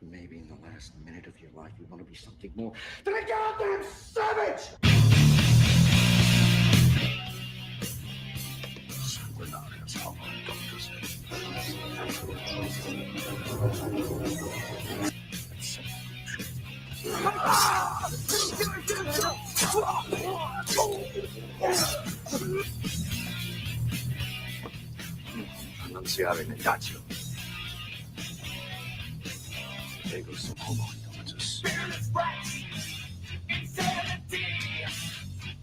Maybe in the last minute of your life, you want to be something more than a goddamn savage! Annunziare negaccio. Tego są homoindomatus. Fearless rights, insanity.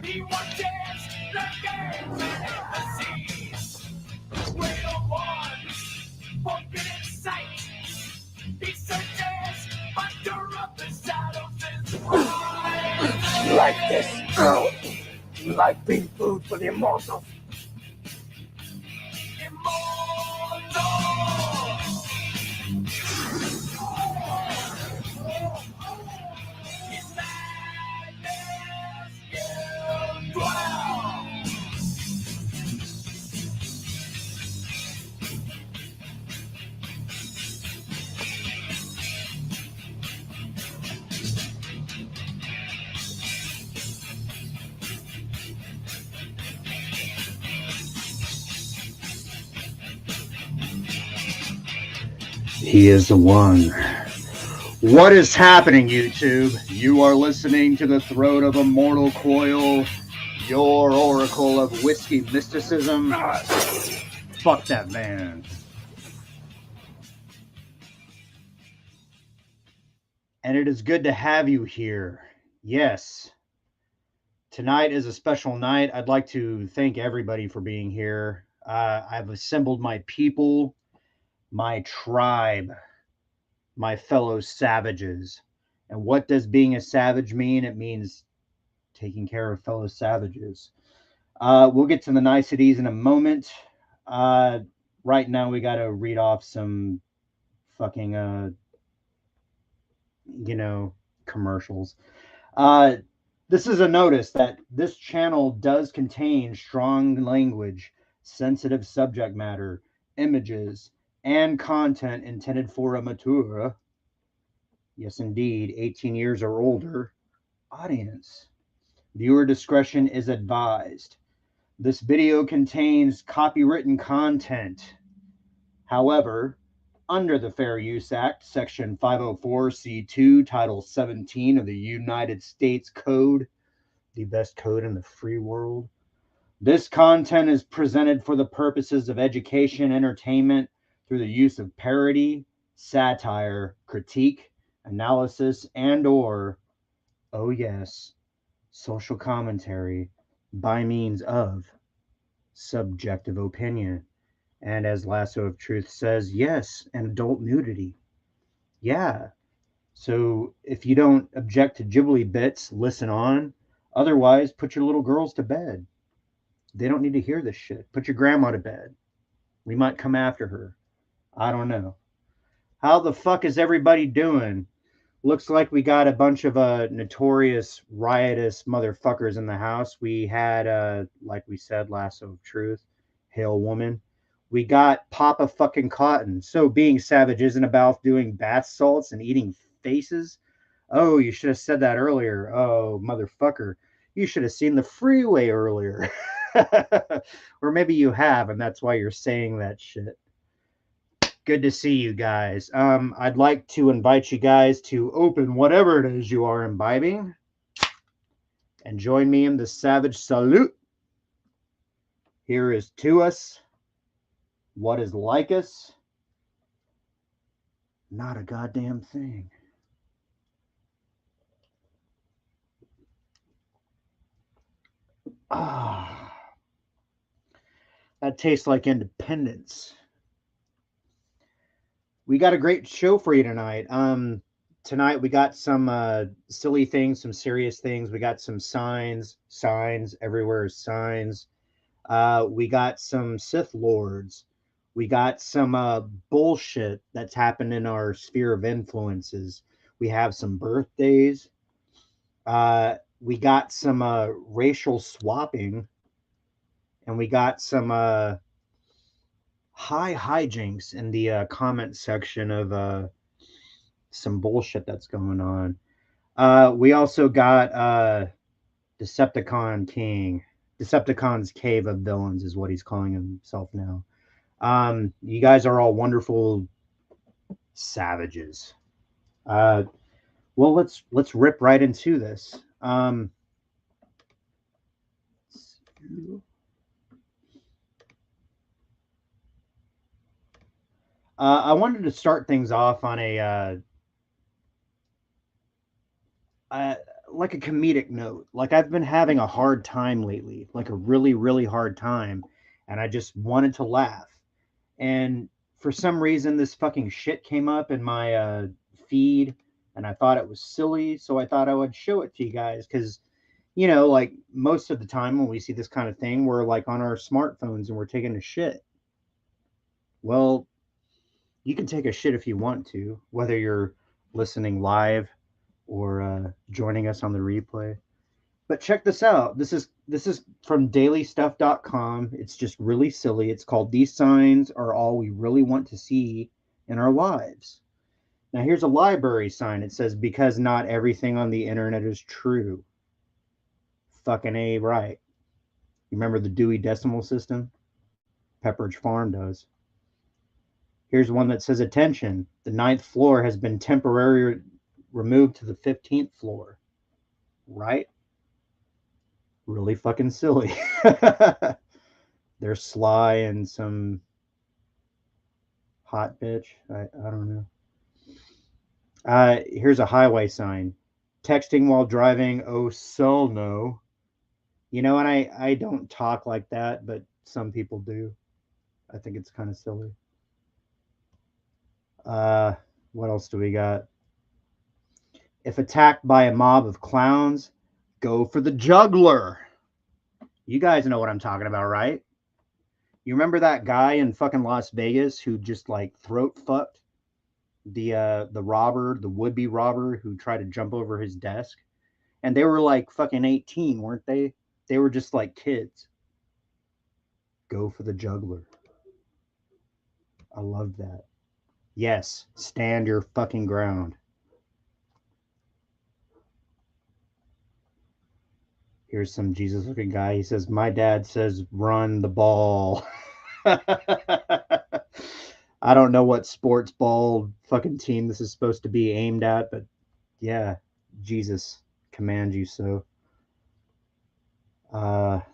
He wants dance, the games and embassies. Whale one, forbidden sight. He searches under up the shadows his mind. You like this, girl? You like being food for the immortals? He is the one. What is happening, YouTube? You are listening to the throat of a mortal coil, your oracle of whiskey mysticism. Fuck that man. And it is good to have you here. Yes. Tonight is a special night. I'd like to thank everybody for being here. I've assembled my people, my tribe, my fellow savages. And what does being a savage mean? It means taking care of fellow savages. We'll get to the niceties in a moment. Right now, we got to read off some fucking, commercials. This is a notice that this channel does contain strong language, sensitive subject matter, images, and content intended for a mature, yes indeed, 18 years or older audience. Viewer discretion is advised. This video contains copywritten content. However, under the Fair Use Act, Section 504C2, Title 17 of the United States Code, the best code in the free world, this content is presented for the purposes of education, entertainment, through the use of parody, satire, critique, analysis, and or, oh yes, social commentary by means of subjective opinion. And as Lasso of Truth says, yes, and adult nudity. Yeah. So if you don't object to Ghibli bits, listen on. Otherwise, put your little girls to bed. They don't need to hear this shit. Put your grandma to bed. We might come after her. I don't know. How the fuck is everybody doing? Looks like we got a bunch of notorious, riotous motherfuckers in the house. We had, like we said, Lasso of Truth, Hail Woman. We got Papa fucking Cotton. So being savage isn't about doing bath salts and eating faces. Oh, you should have said that earlier. Oh, motherfucker. You should have seen the freeway earlier. Or maybe you have, and that's why you're saying that shit. Good to see you guys. I'd like to invite you guys to open whatever it is you are imbibing and join me in the savage salute. Here is to us what is like us. Not a goddamn thing. Ah, that tastes like independence. We got a great show for you tonight. Tonight we got some silly things, some serious things. We got some signs everywhere is signs. We got some Sith Lords. We got some bullshit that's happened in our sphere of influences. We have some birthdays. We got some racial swapping. And we got some high hijinks in the comment section of some bullshit that's going on. We also got Decepticon King. Decepticon's Cave of Villains is what he's calling himself now. You guys are all wonderful savages. Well, let's rip right into this. I wanted to start things off on a like a comedic note. Like I've been having a hard time lately, like a really, really hard time, and I just wanted to laugh. And for some reason, this fucking shit came up in my feed, and I thought it was silly, so I thought I would show it to you guys because, you know, like most of the time when we see this kind of thing, we're like on our smartphones and we're taking a shit. Well, you can take a shit if you want to, whether you're listening live or joining us on the replay. But check this out. This is from dailystuff.com. It's just really silly. It's called "These Signs Are All We Really Want to See in Our Lives." Now here's a library sign. It says, "Because not everything on the internet is true." Fucking A right. You remember the Dewey Decimal System? Pepperidge Farm does. Here's one that says, "Attention, the 9th floor has been temporarily removed to the 15th floor." Right? Really fucking silly. They're sly and some hot bitch. I don't know. Here's a highway sign. "Texting while driving, oh so no." You know, and I don't talk like that, but some people do. I think it's kind of silly. What else do we got? "If attacked by a mob of clowns, go for the juggler." You guys know what I'm talking about, right? You remember that guy in fucking Las Vegas who just like throat fucked the robber, the would-be robber who tried to jump over his desk? And they were like fucking 18, weren't they? They were just like kids. Go for the juggler. I love that. Yes, stand your fucking ground. Here's some Jesus looking guy. He says, "My dad says run the ball." I don't know what sports ball fucking team this is supposed to be aimed at, but yeah, Jesus commands you so. What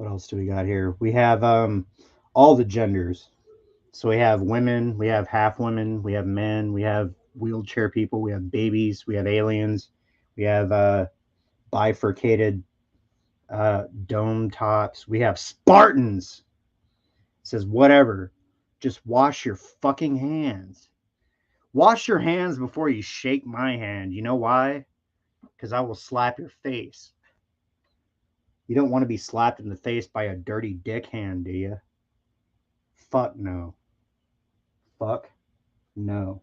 else do we got here? We have all the genders. So we have women, we have half women, we have men, we have wheelchair people, we have babies, we have aliens, we have bifurcated dome tops, we have Spartans. It says, "Whatever, just wash your fucking hands. Wash your hands before you shake my hand." You know why? Because I will slap your face. You don't want to be slapped in the face by a dirty dick hand, do you? Fuck no. Fuck no.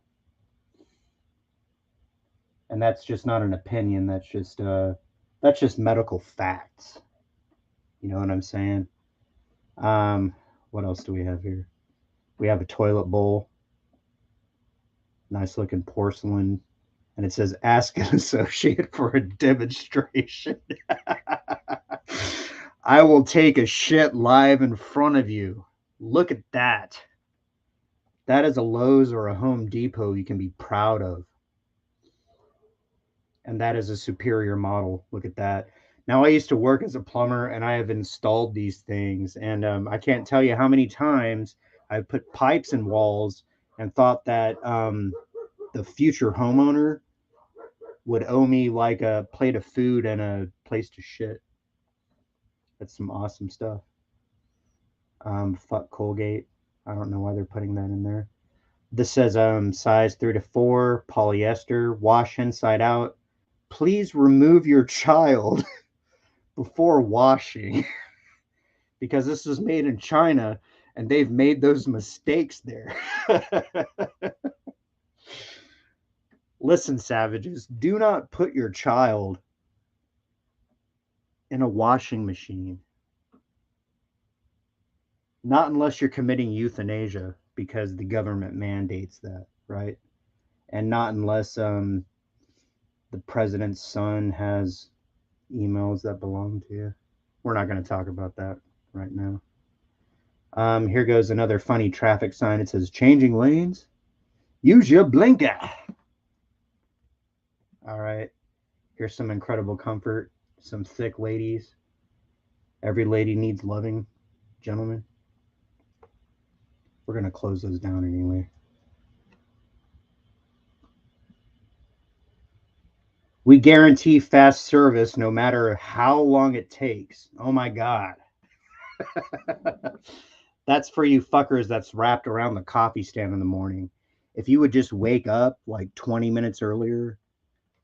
And that's just not an opinion. That's just medical facts. You know what I'm saying? What else do we have here? We have a toilet bowl, nice looking porcelain, and it says, "Ask an associate for a demonstration." "I will take a shit live in front of you." Look at that. That is a Lowe's or a Home Depot you can be proud of. And that is a superior model. Look at that. Now, I used to work as a plumber and I have installed these things. And I can't tell you how many times I've put pipes in walls and thought that the future homeowner would owe me like a plate of food and a place to shit. That's some awesome stuff. Fuck Colgate. I don't know why they're putting that in there. This says size 3 to 4, polyester, wash inside out. Please remove your child before washing, because this was made in China and they've made those mistakes there. Listen, savages, do not put your child in a washing machine. Not unless you're committing euthanasia, because the government mandates that, right? And not unless the president's son has emails that belong to you. We're not going to talk about that right now. Here goes another funny traffic sign. It says, changing lanes, use your blinker. All right. Here's some incredible comfort. Some thick ladies. Every lady needs loving, gentlemen. We're going to close those down anyway. We guarantee fast service no matter how long it takes. Oh my God. That's for you fuckers that's wrapped around the coffee stand in the morning. If you would just wake up like 20 minutes earlier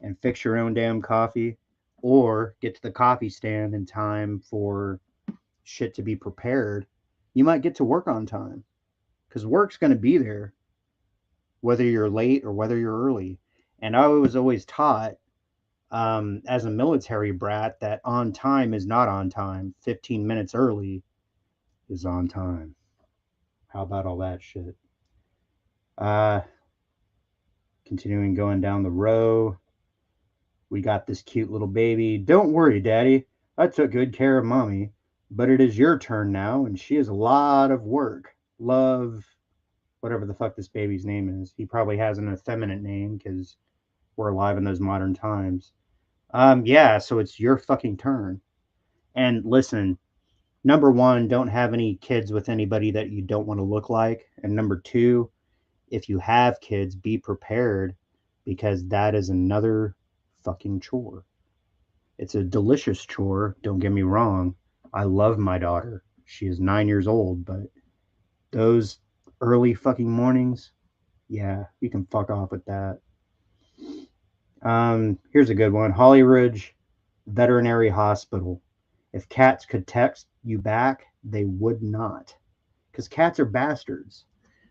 and fix your own damn coffee, or get to the coffee stand in time for shit to be prepared, you might get to work on time. Because work's going to be there whether you're late or whether you're early. And I was always taught as a military brat that on time is not on time. 15 minutes early is on time. How about all that shit? Continuing going down the row, we got this cute little baby. Don't worry, Daddy. I took good care of Mommy. But it is your turn now, and she has a lot of work. Love, whatever the fuck this baby's name is. He probably has an effeminate name because we're alive in those modern times. Yeah, so it's your fucking turn. And listen, number one, don't have any kids with anybody that you don't want to look like. And number two, if you have kids, be prepared because that is another fucking chore. It's a delicious chore, don't get me wrong. I love my daughter. She is 9 years old, but those early fucking mornings, yeah, you can fuck off with that. Here's a good one. Holly Ridge Veterinary Hospital. If cats could text you back, they would not. Because cats are bastards.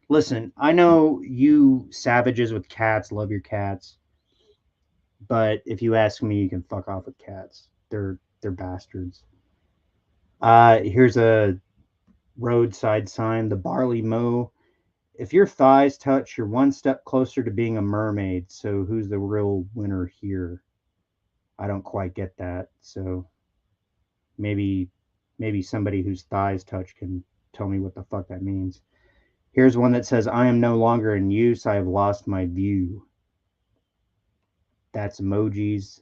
Listen, I know you savages with cats love your cats, but if you ask me, you can fuck off with cats. They're bastards. Here's a roadside sign, the barley mow. If your thighs touch, you're one step closer to being a mermaid. So who's the real winner here? I don't quite get that. So maybe somebody whose thighs touch can tell me what the fuck that means. Here's one that says, I am no longer in use. I have lost my view. That's emojis.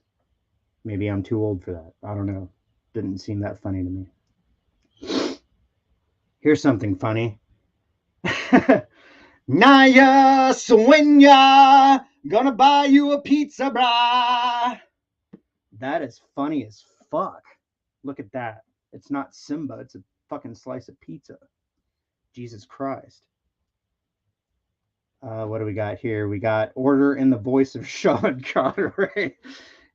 Maybe I'm too old for that. I don't know. Didn't seem that funny to me. Here's something funny. Naya Swenya, gonna buy you a pizza, brah. That is funny as fuck. Look at that. It's not Simba, it's a fucking slice of pizza. Jesus Christ. What do we got here? We got order in the voice of Sean Connery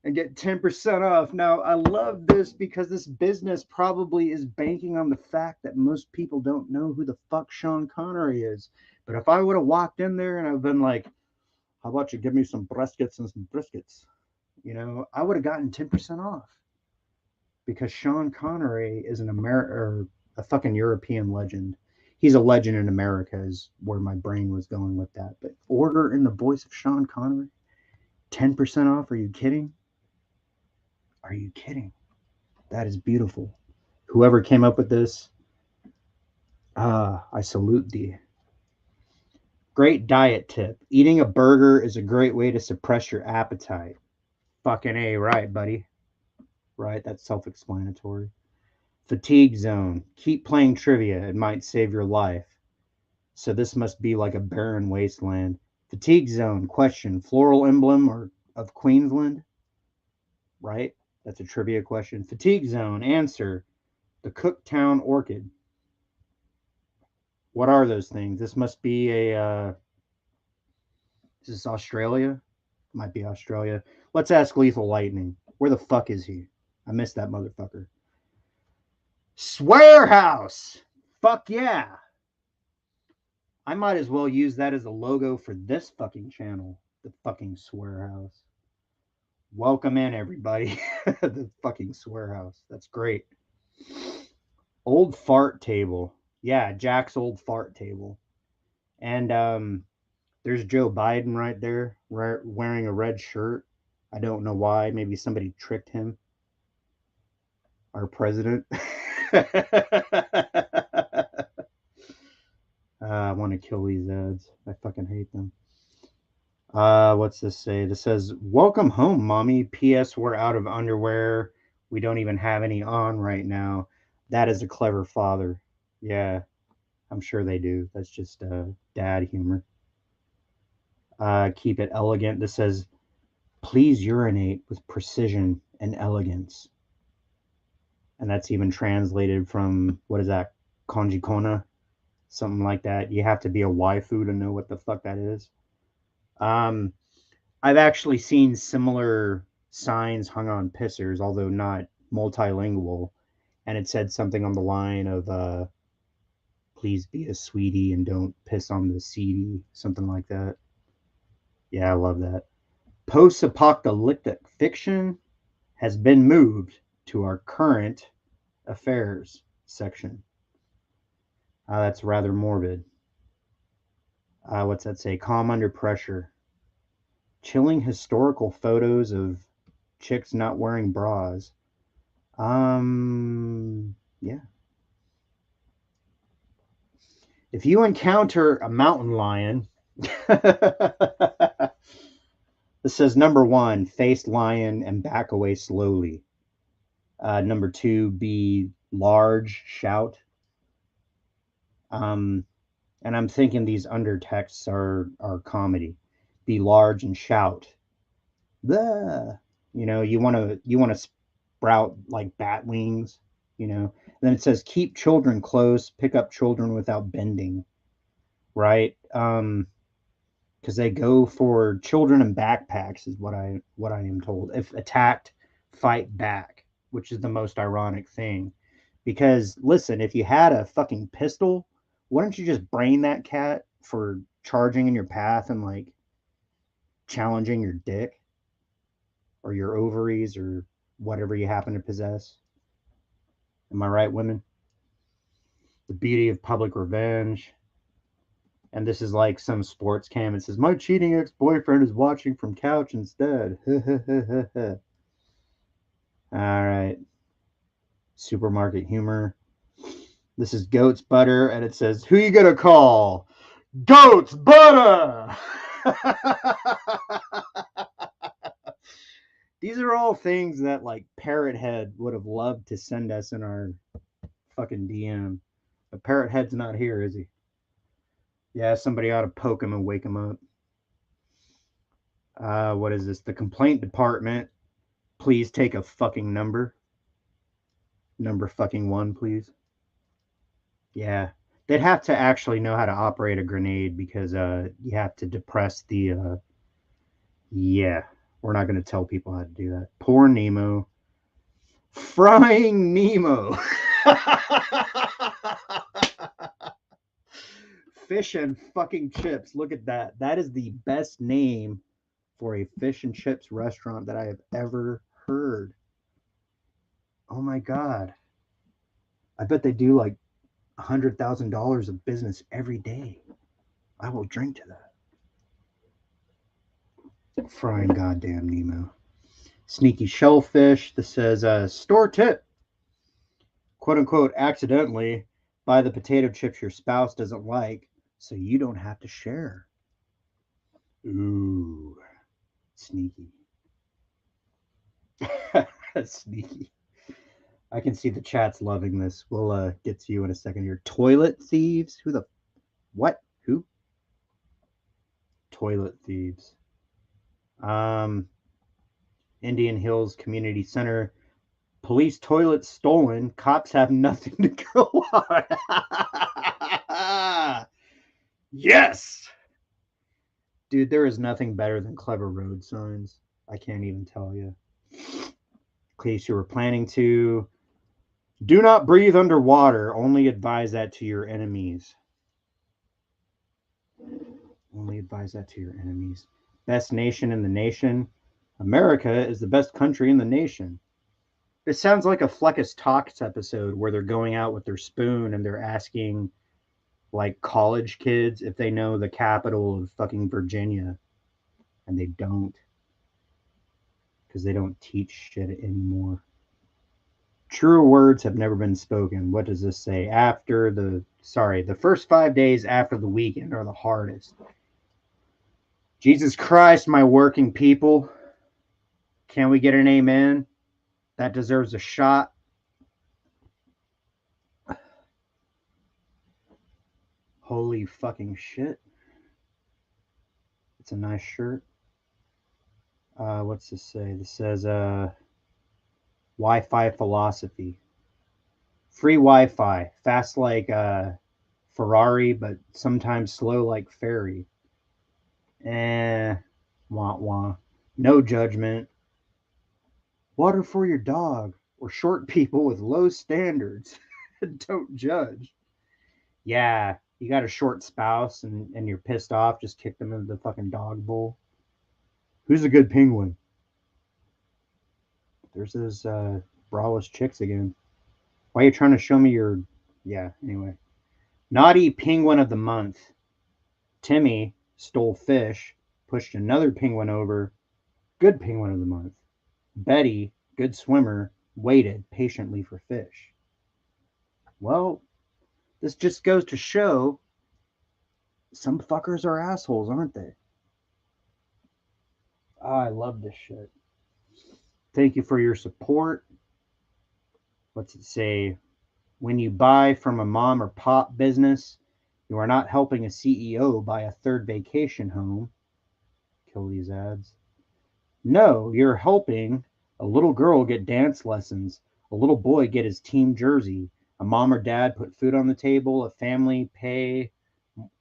and get 10% off. Now, I love this because this business probably is banking on the fact that most people don't know who the fuck Sean Connery is. But if I would have walked in there and I've been like, how about you give me some briskets and some briskets? You know, I would have gotten 10% off because Sean Connery is a fucking European legend. He's a legend in America is where my brain was going with that. But order in the voice of Sean Connery, 10% off. Are you kidding? Are you kidding? That is beautiful. Whoever came up with this, I salute thee. Great diet tip. Eating a burger is a great way to suppress your appetite. Fucking A, right, buddy. Right? That's self-explanatory. Fatigue zone. Keep playing trivia. It might save your life. So this must be like a barren wasteland. Fatigue zone. Question. Floral emblem or of Queensland? Right? That's a trivia question. Fatigue zone. Answer. The Cooktown Orchid. What are those things? This must be a... is this Australia? Might be Australia. Let's ask Lethal Lightning. Where the fuck is he? I missed that motherfucker. Swearhouse! Fuck yeah! I might as well use that as a logo for this fucking channel. The fucking Swearhouse. Welcome in, everybody. The fucking Swearhouse. That's great. Old fart table. Yeah, Jack's old fart table. And there's Joe Biden right there wearing a red shirt. I don't know why. Maybe somebody tricked him. Our president. I want to kill these ads. I fucking hate them. What's this say? This says, "Welcome home, mommy. P.S. We're out of underwear. We don't even have any on right now." That is a clever father. Yeah, I'm sure they do. That's just dad humor. Keep it elegant. This says, "Please urinate with precision and elegance." And that's even translated from, what is that? Kanji Kona? Something like that. You have to be a waifu to know what the fuck that is. Um, I've actually seen similar signs hung on pissers, although not multilingual, and it said something on the line of "Please be a sweetie and don't piss on the seedy," something like that. Yeah, I love that. Post-apocalyptic fiction has been moved to our current affairs section. That's rather morbid. What's that say? Calm under pressure. Chilling historical photos of chicks not wearing bras. Yeah. If you encounter a mountain lion, this says number 1, face lion and back away slowly. Number 2, be large, shout. And I'm thinking these undertexts are comedy. Be large and shout. The, you want to sprout like bat wings. Then it says keep children close, pick up children without bending, right? Because they go for children and backpacks is what I am told. If attacked, fight back, which is the most ironic thing. Because listen, if you had a fucking pistol, wouldn't you just brain that cat for charging in your path and like challenging your dick or your ovaries or whatever you happen to possess? Am I right, women? The beauty of public revenge. And this is like some sports cam. It says, "My cheating ex-boyfriend is watching from couch instead." All right. Supermarket humor. This is Goat's Butter, and it says, "Who you gonna call? Goat's Butter!" These are all things that like Parrot Head would have loved to send us in our fucking DM. But Parrot Head's not here, is he? Yeah, somebody ought to poke him and wake him up. What is this? The complaint department. Please take a fucking number. Number fucking 1, please. Yeah. They'd have to actually know how to operate a grenade because you have to depress the yeah. We're not going to tell people how to do that. Poor Nemo. Frying Nemo. Fish and fucking chips. Look at that. That is the best name for a fish and chips restaurant that I have ever heard. Oh my god. I bet they do like $100,000 of business every day. I will drink to that. Frying goddamn Nemo. Sneaky shellfish. This says store tip. Quote unquote accidentally buy the potato chips your spouse doesn't like so you don't have to share. Ooh. Sneaky. Sneaky. I can see the chat's loving this. We'll get to you in a second here. Toilet thieves? Who the what? Who? Toilet thieves. Indian Hills Community Center. Police toilet stolen. Cops have nothing to go on. Yes! Dude, there is nothing better than clever road signs. I can't even tell you. In case you were planning to, do not breathe underwater. Only advise that to your enemies. Only advise that to your enemies. Best nation in the nation. America is the best country in the nation. It sounds like a Fleckus Talks episode where they're going out with their spoon and they're asking like college kids if they know the capital of fucking Virginia, and they don't, because they don't teach shit anymore. Truer words have never been spoken. What does this say? The first 5 days after the weekend are the hardest. Jesus Christ, my working people. Can we get an amen? That deserves a shot. Holy fucking shit. It's a nice shirt. What's this say? This says Wi-Fi philosophy. Free Wi-Fi. Fast like Ferrari, but sometimes slow like ferry. Wah wah. No judgment. Water for your dog. Or short people with low standards. Don't judge. Yeah, you got a short spouse and you're pissed off, just kick them into the fucking dog bowl. Who's a good penguin? There's those braless chicks again. Why are you trying to show me your... Yeah, anyway. Naughty penguin of the month. Timmy stole fish, pushed another penguin over. Good penguin of the month. Betty, good swimmer, waited patiently for fish. Well, this just goes to show some fuckers are assholes, aren't they? Oh, I love this shit. Thank you for your support. What's it say? When you buy from a mom or pop business, you are not helping a CEO buy a third vacation home. Kill these ads. No, you're helping a little girl get dance lessons, a little boy get his team jersey, a mom or dad put food on the table, a family pay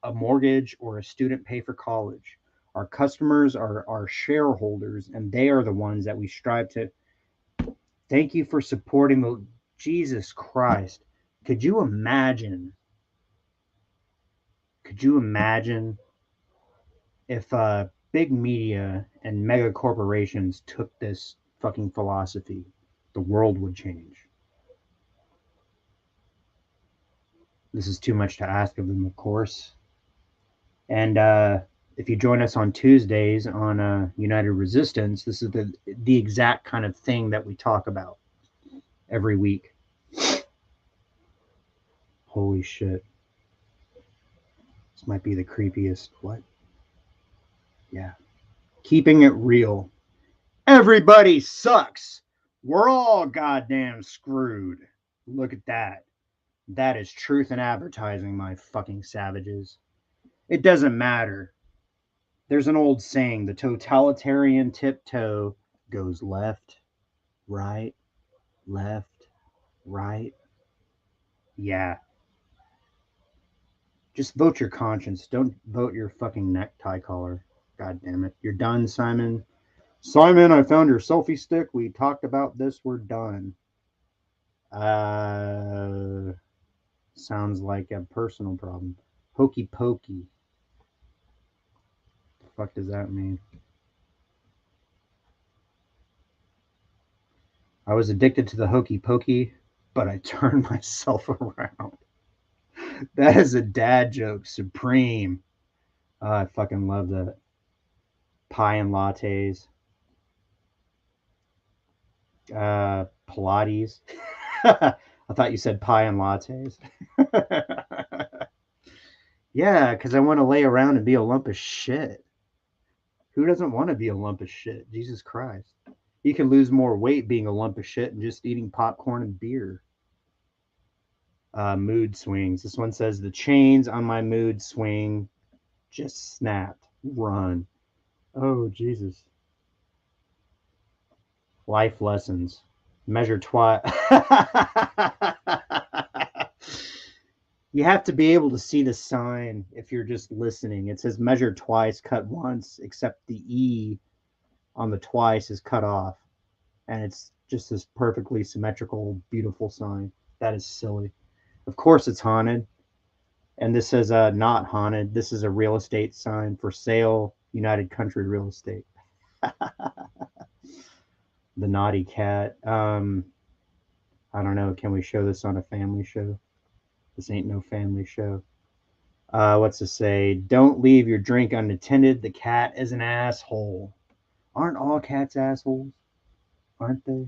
a mortgage, or a student pay for college. Our customers are our shareholders, and they are the ones that we strive to. Thank you for supporting the... Jesus Christ. Could you imagine? Could you imagine if big media and mega corporations took this fucking philosophy? The world would change. This is too much to ask of them, of course. And if you join us on Tuesdays on United Resistance, this is the exact kind of thing that we talk about every week. Holy shit. This might be the creepiest. What? Yeah. Keeping it real. Everybody sucks. We're all goddamn screwed. Look at that. That is truth in advertising, my fucking savages. It doesn't matter. There's an old saying, the totalitarian tiptoe goes left, right, right. Yeah. Just vote your conscience. Don't vote your fucking necktie collar. God damn it. You're done, Simon. Simon, I found your selfie stick. We talked about this. We're done. Sounds like a personal problem. Hokey pokey. The fuck does that mean? I was addicted to the hokey pokey, but I turned myself around. That is a dad joke supreme. I fucking love that. Pie and lattes. Pilates. I thought you said pie and lattes. Yeah, because I want to lay around and be a lump of shit. Who doesn't want to be a lump of shit? Jesus Christ. You can lose more weight being a lump of shit than just eating popcorn and beer. Mood swings. This one says, the chains on my mood swing just snapped. Run. Oh, Jesus. Life lessons. Measure twice. You have to be able to see the sign if you're just listening. It says measure twice, cut once, except the E on the twice is cut off. And it's just this perfectly symmetrical, beautiful sign. That is silly. Of course it's haunted. And this says not haunted. This is a real estate sign for sale, United Country Real Estate. The naughty cat. I don't know. Can we show this on a family show? This ain't no family show. What's to say? Don't leave your drink unattended. The cat is an asshole. Aren't all cats assholes? Aren't they?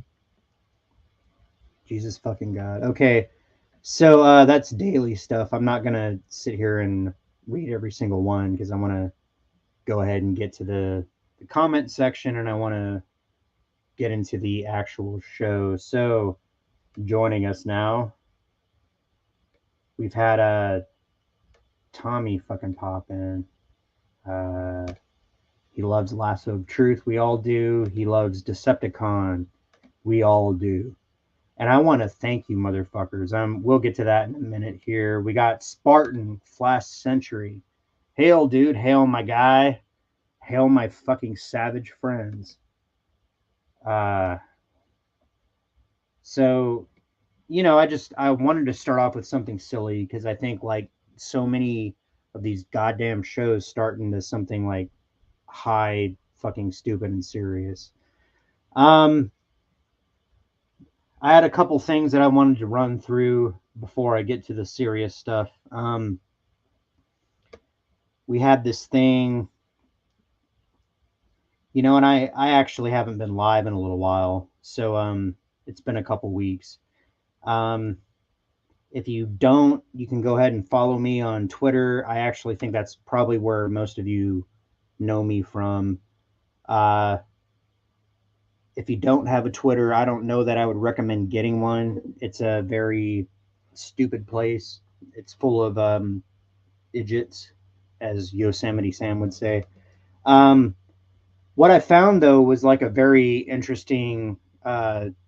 Jesus fucking God. Okay, so that's daily stuff. I'm not gonna sit here and read every single one because I want to go ahead and get to the comment section, and I want to get into the actual show. So joining us now, we've had Tommy fucking pop in. He loves Lasso of Truth. We all do. He loves Decepticon. We all do. And I want to thank you, motherfuckers. We'll get to that in a minute here. We got Spartan, Flash Century. Hail, dude. Hail, my guy. Hail, my fucking savage friends. So, I wanted to start off with something silly because I think like so many of these goddamn shows start into something like high fucking stupid and serious. I had a couple things that I wanted to run through before I get to the serious stuff. We had this thing, and I actually haven't been live in a little while, so it's been a couple weeks. If you don't, you can go ahead and follow me on Twitter. I actually think that's probably where most of you know me from. If you don't have a Twitter, I don't know that I would recommend getting one. It's a very stupid place. It's full of idiots, as Yosemite Sam would say. What I found though was like a very interesting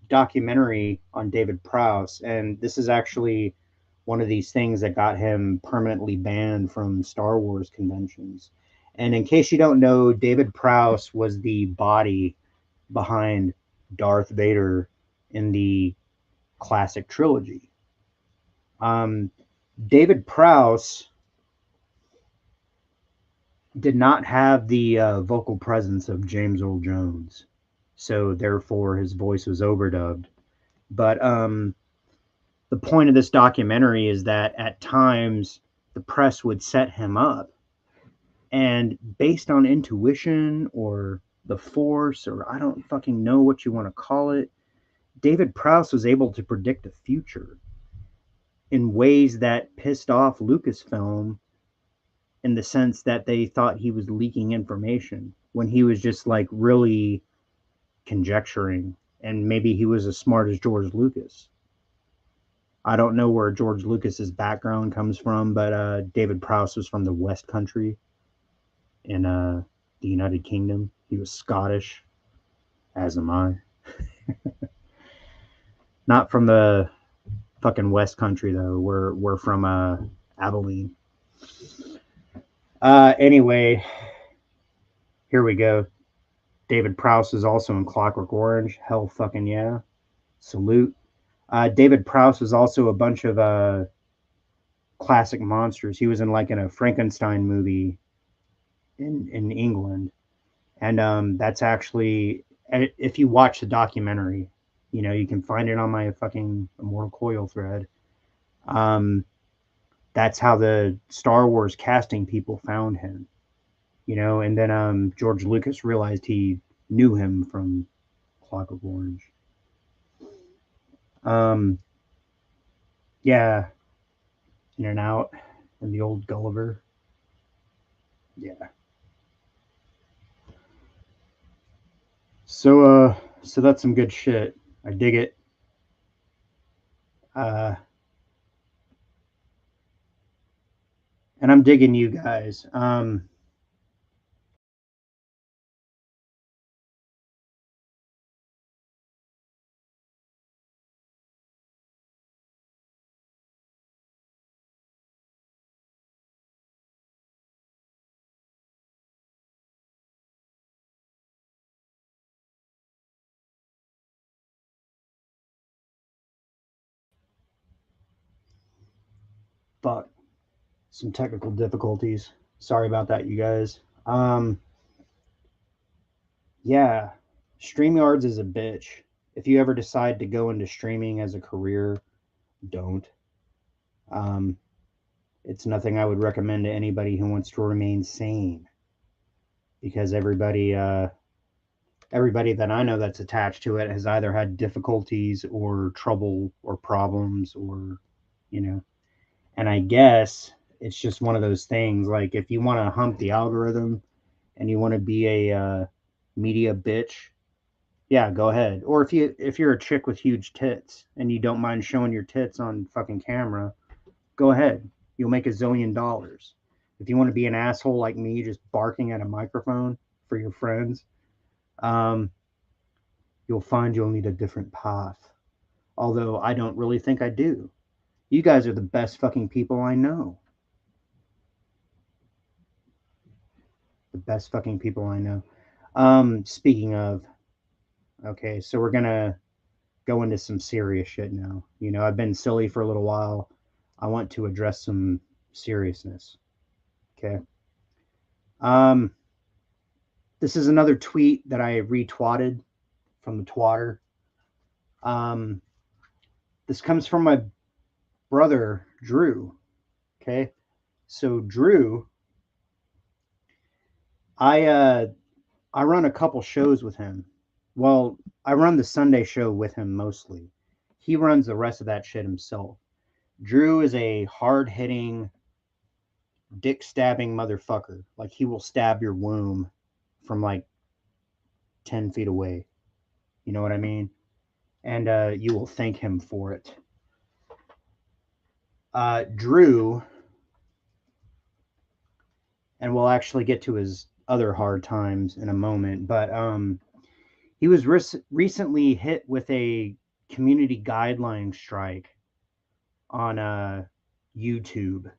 documentary on David Prowse, and this is actually one of these things that got him permanently banned from Star Wars conventions. And in case you don't know, David Prowse was the body behind Darth Vader in the classic trilogy. David Prowse did not have the vocal presence of James Earl Jones, so therefore his voice was overdubbed. But the point of this documentary is that at times the press would set him up, and based on intuition or the force, or I don't fucking know what you want to call it, David Prowse was able to predict the future in ways that pissed off Lucasfilm, in the sense that they thought he was leaking information when he was just like really conjecturing, and maybe he was as smart as George Lucas. I don't know where George Lucas's background comes from, but David Prowse was from the West Country in the United Kingdom. He was Scottish, as am I. Not from the fucking West Country though. We're from Abilene. Anyway, here we go. David Prowse is also in Clockwork Orange. Hell fucking yeah. Salute. David Prowse was also a bunch of classic monsters. He was in like in a Frankenstein movie in England. And that's actually, if you watch the documentary, you can find it on my fucking Immortal Coil thread. That's how the Star Wars casting people found him, and then George Lucas realized he knew him from Clockwork Orange. Yeah, In and Out and the old Gulliver. Yeah. So that's some good shit. I dig it. And I'm digging you guys. Fuck. Some technical difficulties. Sorry about that, you guys. Yeah, StreamYards is a bitch. If you ever decide to go into streaming as a career, don't. Um, It's nothing I would recommend to anybody who wants to remain sane, because everybody that I know that's attached to it has either had difficulties or trouble or problems or, you know, and I guess it's just one of those things. Like, if you want to hump the algorithm and you want to be a media bitch, yeah, go ahead. Or if you're a chick with huge tits and you don't mind showing your tits on fucking camera, go ahead. You'll make $1 zillion. If you want to be an asshole like me, just barking at a microphone for your friends, um, you'll find you'll need a different path. Although I don't really think I do. You guys are the best fucking people I know. The best fucking people I know. Speaking of, okay, so we're gonna go into some serious shit now. You know, I've been silly for a little while. I want to address some seriousness. Okay. Um, this is another tweet that I retwatted from the twatter. Um, this comes from my brother Drew. Okay, so Drew, I uh, I run a couple shows with him. Well, I run the Sunday show with him mostly. He runs the rest of that shit himself. Drew is a hard hitting, dick stabbing motherfucker. Like, he will stab your womb from like 10 feet away. You know what I mean? And you will thank him for it. Drew, and we'll actually get to his other hard times in a moment, but he was recently hit with a community guideline strike on YouTube,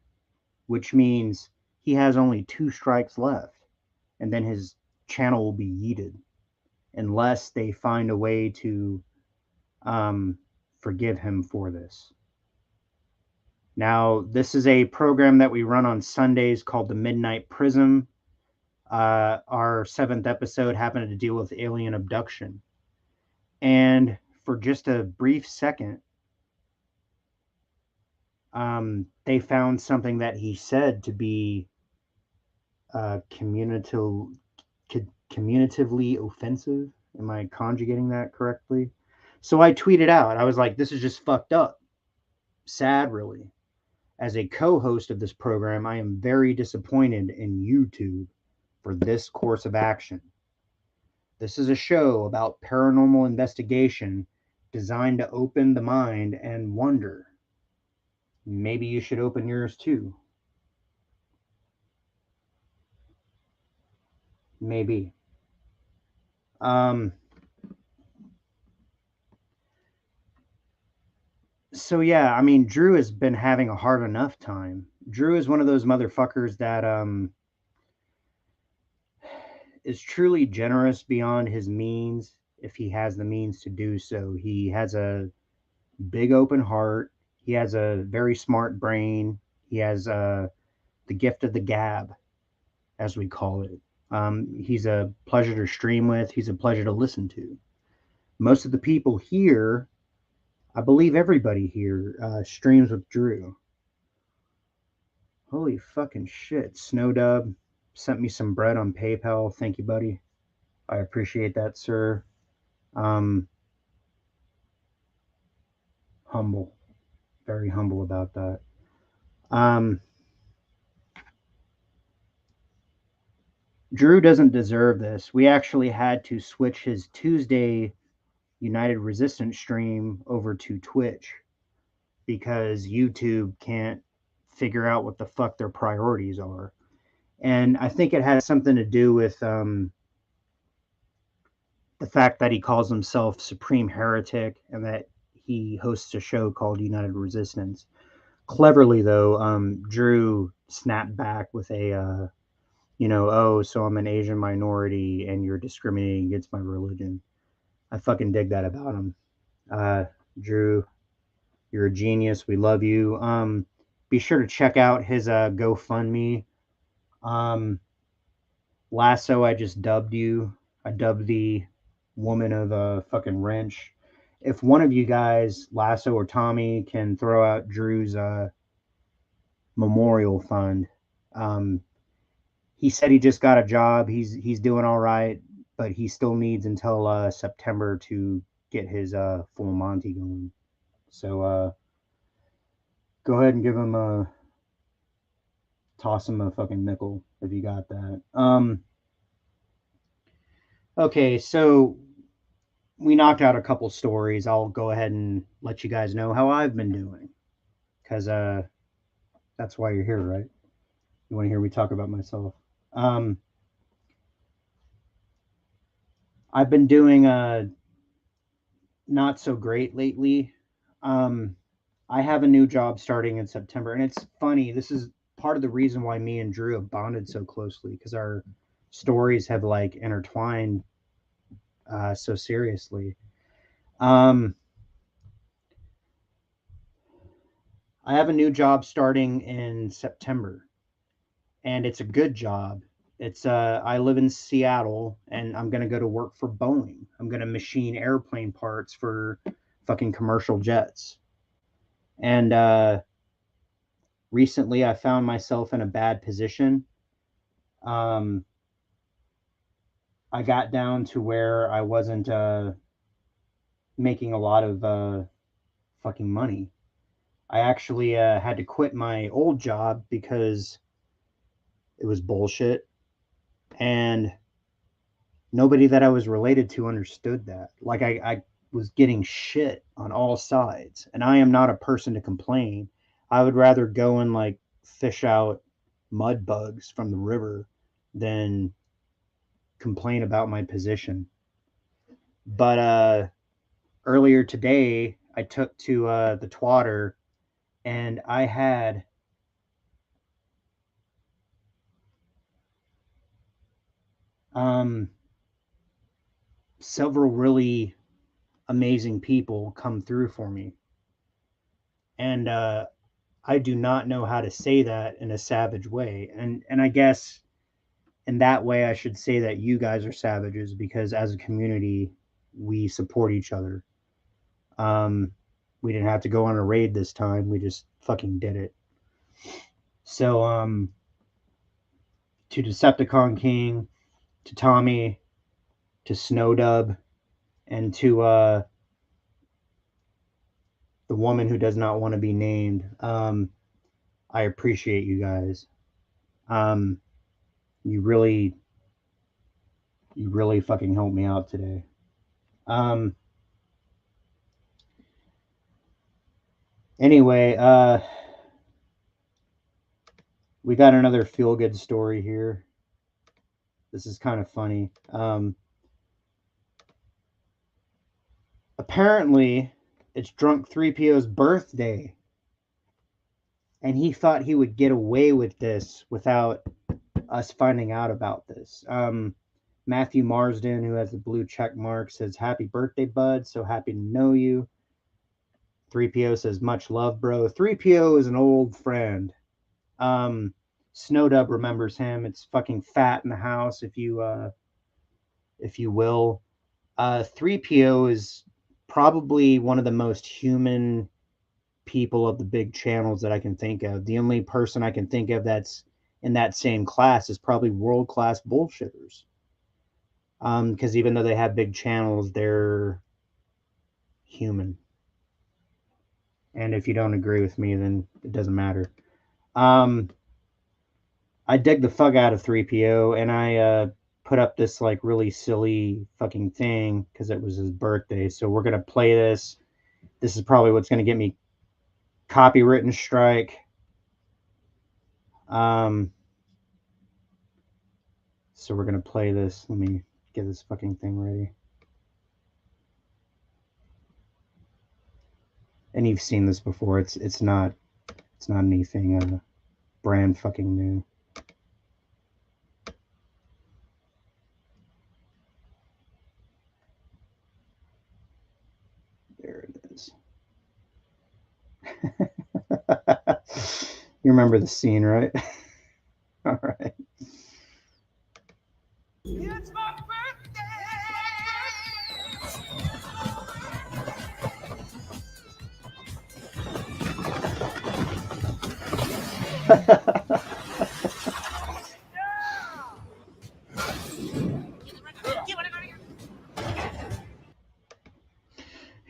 which means he has only 2 strikes left, and then his channel will be yeeted unless they find a way to um, forgive him for this. Now, this is a program that we run on Sundays called the Midnight Prism. Our 7th episode happened to deal with alien abduction. And for just a brief second, they found something that he said to be communicatively offensive. Am I conjugating that correctly? So I tweeted out, I was like, this is just fucked up. Sad, really. As a co host of this program, I am very disappointed in YouTube for this course of action. This is a show about paranormal investigation designed to open the mind and wonder. Maybe you should open yours too. Maybe. Um, so yeah, I mean, Drew has been having a hard enough time. Drew is one of those motherfuckers that is truly generous beyond his means if he has the means to do so. He has a big open heart. He has a very smart brain. He has the gift of the gab, as we call it. He's a pleasure to stream with. He's a pleasure to listen to. Most of the people here, I believe everybody here, streams with Drew. Holy fucking shit. Snowdub sent me some bread on PayPal. Thank you, buddy. I appreciate that, sir. Humble. Very humble about that. Drew doesn't deserve this. We actually had to switch his Tuesday United Resistance stream over to Twitch because YouTube can't figure out what the fuck their priorities are. And I think it has something to do with the fact that he calls himself Supreme Heretic and that he hosts a show called United Resistance. Cleverly, though, Drew snapped back with a, oh, so I'm an Asian minority and you're discriminating against my religion. I fucking dig that about him. Drew, you're a genius. We love you. Be sure to check out his GoFundMe. Lasso, I just dubbed you. I dubbed the woman of a fucking wrench. If one of you guys, Lasso or Tommy, can throw out Drew's memorial fund. He said he just got a job. He's doing all right, but he still needs until September to get his full Monty going. So go ahead and give him a toss him a fucking nickel if you got that. Okay, so we knocked out a couple stories. I'll go ahead and let you guys know how I've been doing, because that's why you're here, right? You want to hear me talk about myself? I've been doing not so great lately. I have a new job starting in September, and it's funny. This is part of the reason why me and Drew have bonded so closely, because our stories have like intertwined so seriously. I have a new job starting in September, and it's a good job. It's I live in Seattle, and I'm gonna go to work for Boeing. I'm gonna machine airplane parts for fucking commercial jets. And recently, I found myself in a bad position. Um, I got down to where I wasn't making a lot of fucking money. I actually had to quit my old job because it was bullshit, and nobody that I was related to understood that. Like I was getting shit on all sides, and I am not a person to complain. I would rather go and like fish out mud bugs from the river than complain about my position. But earlier today, I took to the twatter, and I had several really amazing people come through for me. And I do not know how to say that in a savage way. And I guess in that way I should say that you guys are savages, because as a community we support each other. We didn't have to go on a raid this time. We just fucking did it. So to Decepticon King, to Tommy, to Snowdub, and to the woman who does not want to be named, I appreciate you guys. You really fucking helped me out today. Anyway, we got another feel good story here. This is kind of funny. Apparently, it's Drunk 3PO's birthday, and he thought he would get away with this without us finding out about this. Matthew Marsden, who has the blue check mark, says, "Happy birthday, bud. So happy to know you." 3PO says, "Much love, bro." 3PO is an old friend. Snowdub remembers him. It's fucking fat in the house, if you will. 3PO is probably one of the most human people of the big channels that I can think of. The only person I can think of that's in that same class is probably world class bullshitters. Because even though they have big channels, they're human. And if you don't agree with me, then it doesn't matter. I dig the fuck out of 3PO, and I put up this like really silly fucking thing because it was his birthday. So we're gonna play this. This is probably what's gonna get me copywritten strike. So we're gonna play this. Let me get this fucking thing ready. And you've seen this before. It's not anything brand fucking new. There it is. You remember the scene, right? All right. It's my birthday.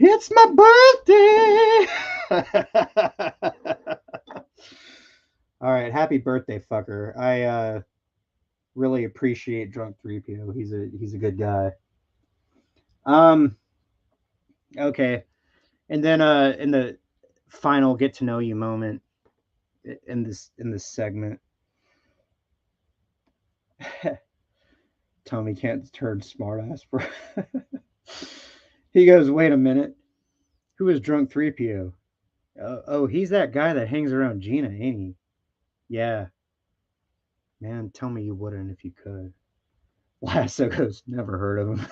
It's my birthday. All right, happy birthday, fucker. I really appreciate Drunk 3PO. He's a good guy. Um okay. And then in the final get to know you moment in this segment, Tommy can't turn smartass, bro. He goes, "Wait a minute. Who is Drunk 3PO? Oh, he's that guy that hangs around Gina, ain't he? Yeah. Man, tell me you wouldn't if you could." Lasso goes, "Never heard of him."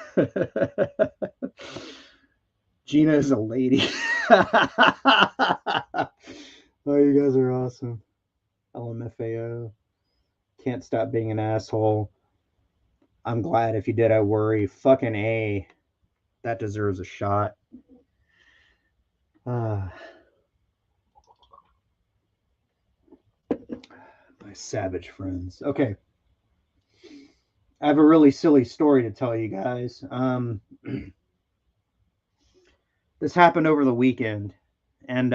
Gina is a lady. Oh, you guys are awesome. LMFAO. Can't stop being an asshole. I'm glad. If you did, I worry. Fucking A. That deserves a shot. My savage friends. Okay. I have a really silly story to tell you guys. This happened over the weekend, and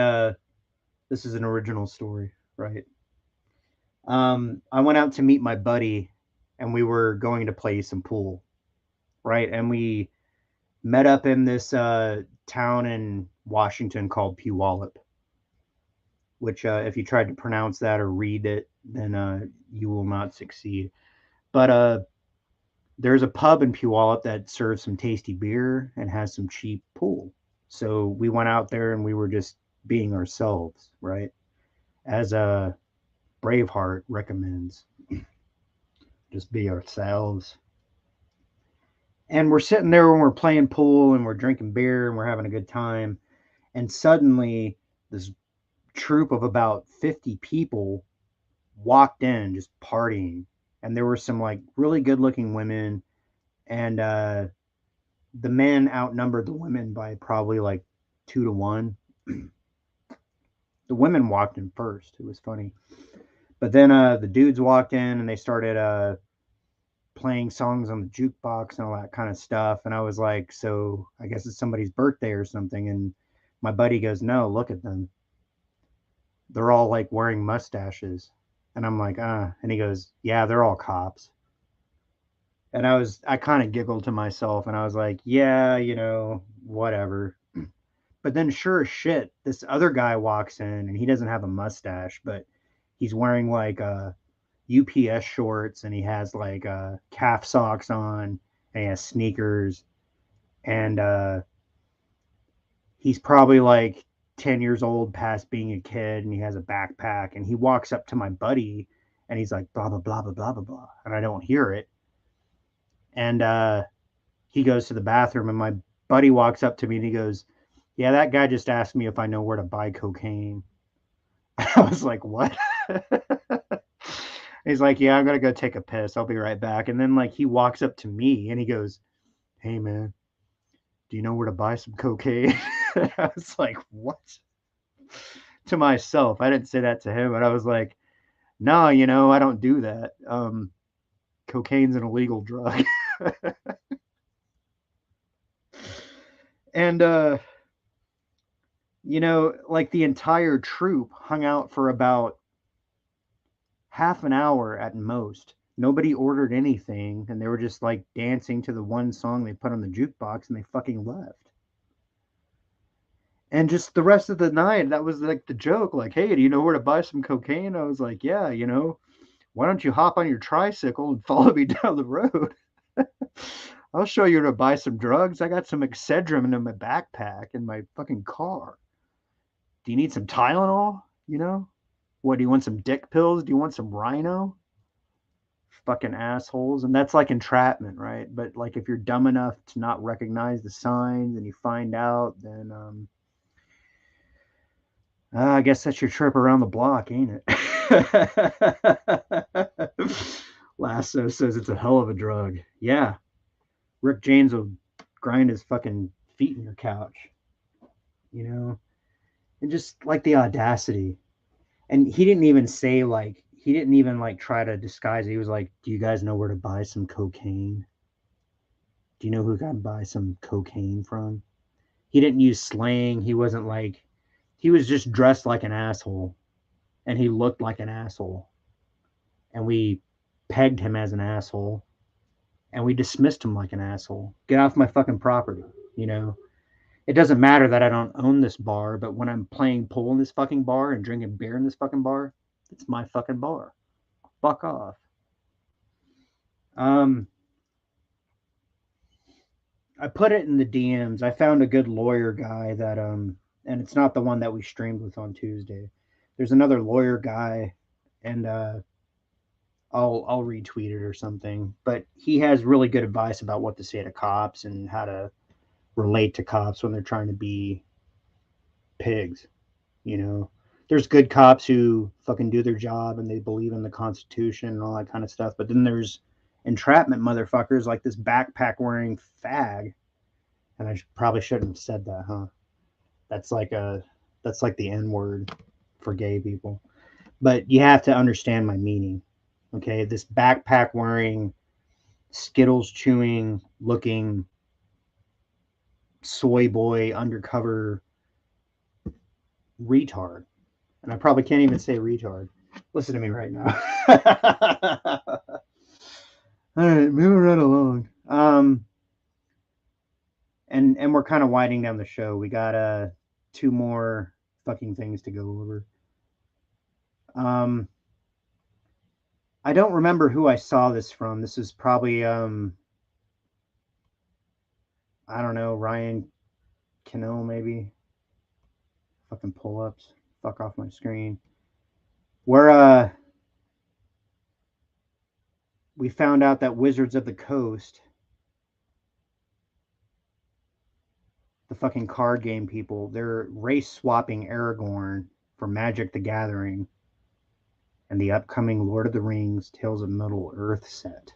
this is an original story, right? I went out to meet my buddy, and we were going to play some pool, right? And we met up in this town in Washington called Puyallup, which, if you tried to pronounce that or read it, then you will not succeed. But there's a pub in Puyallup that serves some tasty beer and has some cheap pool. So we went out there and we were just being ourselves, right? As a Braveheart recommends, just be ourselves. And we're sitting there when we're playing pool and we're drinking beer and we're having a good time. And suddenly, this troop of about 50 people walked in just partying. And there were some like really good looking women. And the men outnumbered the women by probably like 2 to 1. The women walked in first. It was funny. But then the dudes walked in and they started playing songs on the jukebox and all that kind of stuff. And I was like, so I guess it's somebody's birthday or something. And my buddy goes, no, look at them. They're all like wearing mustaches. And I'm like, and he goes, yeah, they're all cops. And I kind of giggled to myself and I was like, yeah, whatever. But then sure as shit, this other guy walks in and he doesn't have a mustache, but he's wearing like UPS shorts and he has like calf socks on and he has sneakers and he's probably like 10 years old past being a kid and he has a backpack and he walks up to my buddy and he's like blah blah blah blah blah blah blah and I don't hear it and he goes to the bathroom and my buddy walks up to me and he goes, yeah, that guy just asked me if I know where to buy cocaine. I was like, what? He's like, yeah, I'm gonna go take a piss. I'll be right back. And then like he walks up to me and he goes, hey man, do you know where to buy some cocaine? I was like, what? To myself. I didn't say that to him, but I was like, no, I don't do that. Cocaine's an illegal drug. And like the entire troop hung out for about half an hour at most. Nobody ordered anything, and they were just like dancing to the one song they put on the jukebox, and they fucking left. And just the rest of the night, that was like the joke. Like, hey, do you know where to buy some cocaine? I was like, yeah, why don't you hop on your tricycle and follow me down the road? I'll show you where to buy some drugs. I got some Excedrin in my backpack in my fucking car. Do you need some Tylenol? What, do you want some dick pills? Do you want some Rhino? Fucking assholes. And that's like entrapment, right? But like if you're dumb enough to not recognize the signs and you find out, then I guess that's your trip around the block, ain't it? Lasso says it's a hell of a drug. Yeah. Rick James will grind his fucking feet in your couch. And just like the audacity. And he didn't even say, like, he didn't even, like, try to disguise it. He was like, do you guys know where to buy some cocaine? Do you know who I can buy some cocaine from? He didn't use slang. He wasn't like, he was just dressed like an asshole. And he looked like an asshole. And we pegged him as an asshole. And we dismissed him like an asshole. Get off my fucking property, you know? It doesn't matter that I don't own this bar, but when I'm playing pool in this fucking bar and drinking beer in this fucking bar, it's my fucking bar. Fuck off. I put it in the DMs. I found a good lawyer guy that and it's not the one that we streamed with on Tuesday. There's another lawyer guy, and I'll retweet it or something. But he has really good advice about what to say to cops and how to relate to cops when they're trying to be pigs. You know, there's good cops who fucking do their job and they believe in the Constitution and all that kind of stuff. But then there's entrapment motherfuckers like this backpack wearing fag. And I probably shouldn't have said that, huh? That's like the N word for gay people. But you have to understand my meaning. Okay, this backpack wearing, Skittles chewing, looking soy boy undercover retard. And I probably can't even say retard. Listen to me right now. All right, moving right along. And we're kind of winding down the show. We got two more fucking things to go over. I don't remember who I saw this from. This is probably I don't know, Ryan Cano maybe. Fucking pull-ups. Fuck off my screen. Where we found out that Wizards of the Coast, the fucking card game people, they're race swapping Aragorn for Magic the Gathering and the upcoming Lord of the Rings Tales of Middle Earth set.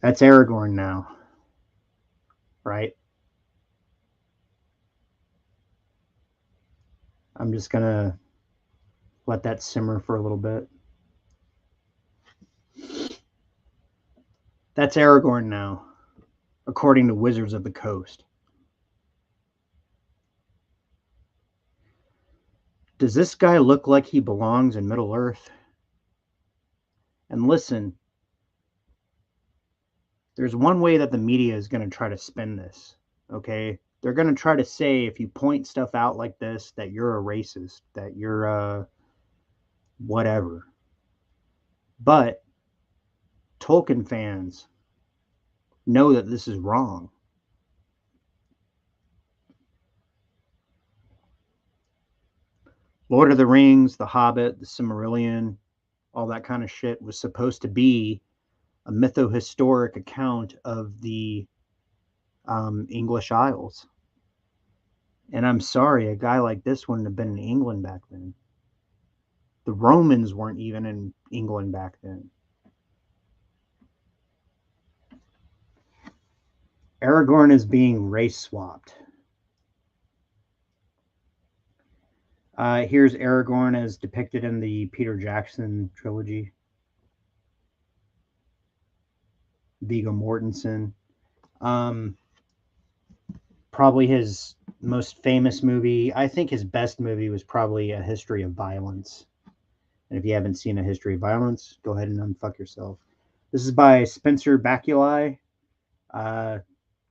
That's Aragorn now, right? I'm just gonna let that simmer for a little bit. That's Aragorn now, according to Wizards of the Coast. Does this guy look like he belongs in Middle Earth? And listen, there's one way that the media is going to try to spin this, okay? They're going to try to say if you point stuff out like this that you're a racist, that you're whatever. But Tolkien fans know that this is wrong. Lord of the Rings, The Hobbit, The Silmarillion, all that kind of shit was supposed to be a mytho-historic account of the English Isles. And I'm sorry, a guy like this wouldn't have been in England back then. The Romans weren't even in England back then. Aragorn is being race swapped. Here's Aragorn as depicted in the Peter Jackson trilogy. Viggo Mortensen. Probably his most famous movie. I think his best movie was probably A History of Violence. And if you haven't seen A History of Violence, go ahead and unfuck yourself. This is by Spencer Bakuli.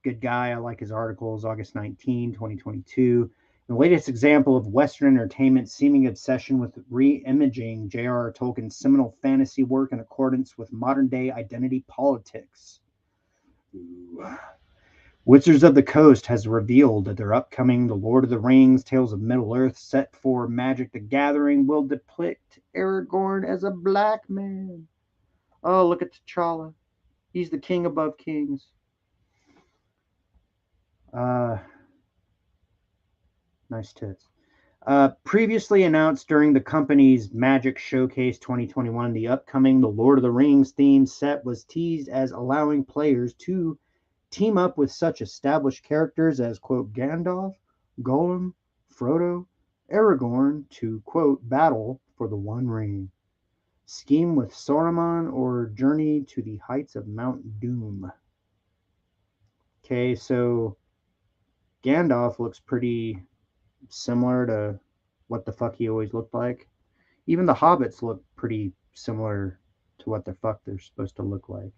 Good guy. I like his articles. August 19, 2022. The latest example of Western entertainment's seeming obsession with re-imaging J.R.R. Tolkien's seminal fantasy work in accordance with modern-day identity politics. Ooh. Wizards of the Coast has revealed that their upcoming The Lord of the Rings Tales of Middle-earth set for Magic the Gathering will depict Aragorn as a black man. Oh, look at T'Challa. He's the king above kings. Nice tits. Previously announced during the company's Magic Showcase 2021, the upcoming The Lord of the Rings themed set was teased as allowing players to team up with such established characters as, quote, Gandalf, Gollum, Frodo, Aragorn to, quote, battle for the One Ring, scheme with Saruman, or journey to the heights of Mount Doom. Okay, so Gandalf looks pretty similar to what the fuck he always looked like. Even the hobbits look pretty similar to what the fuck they're supposed to look like.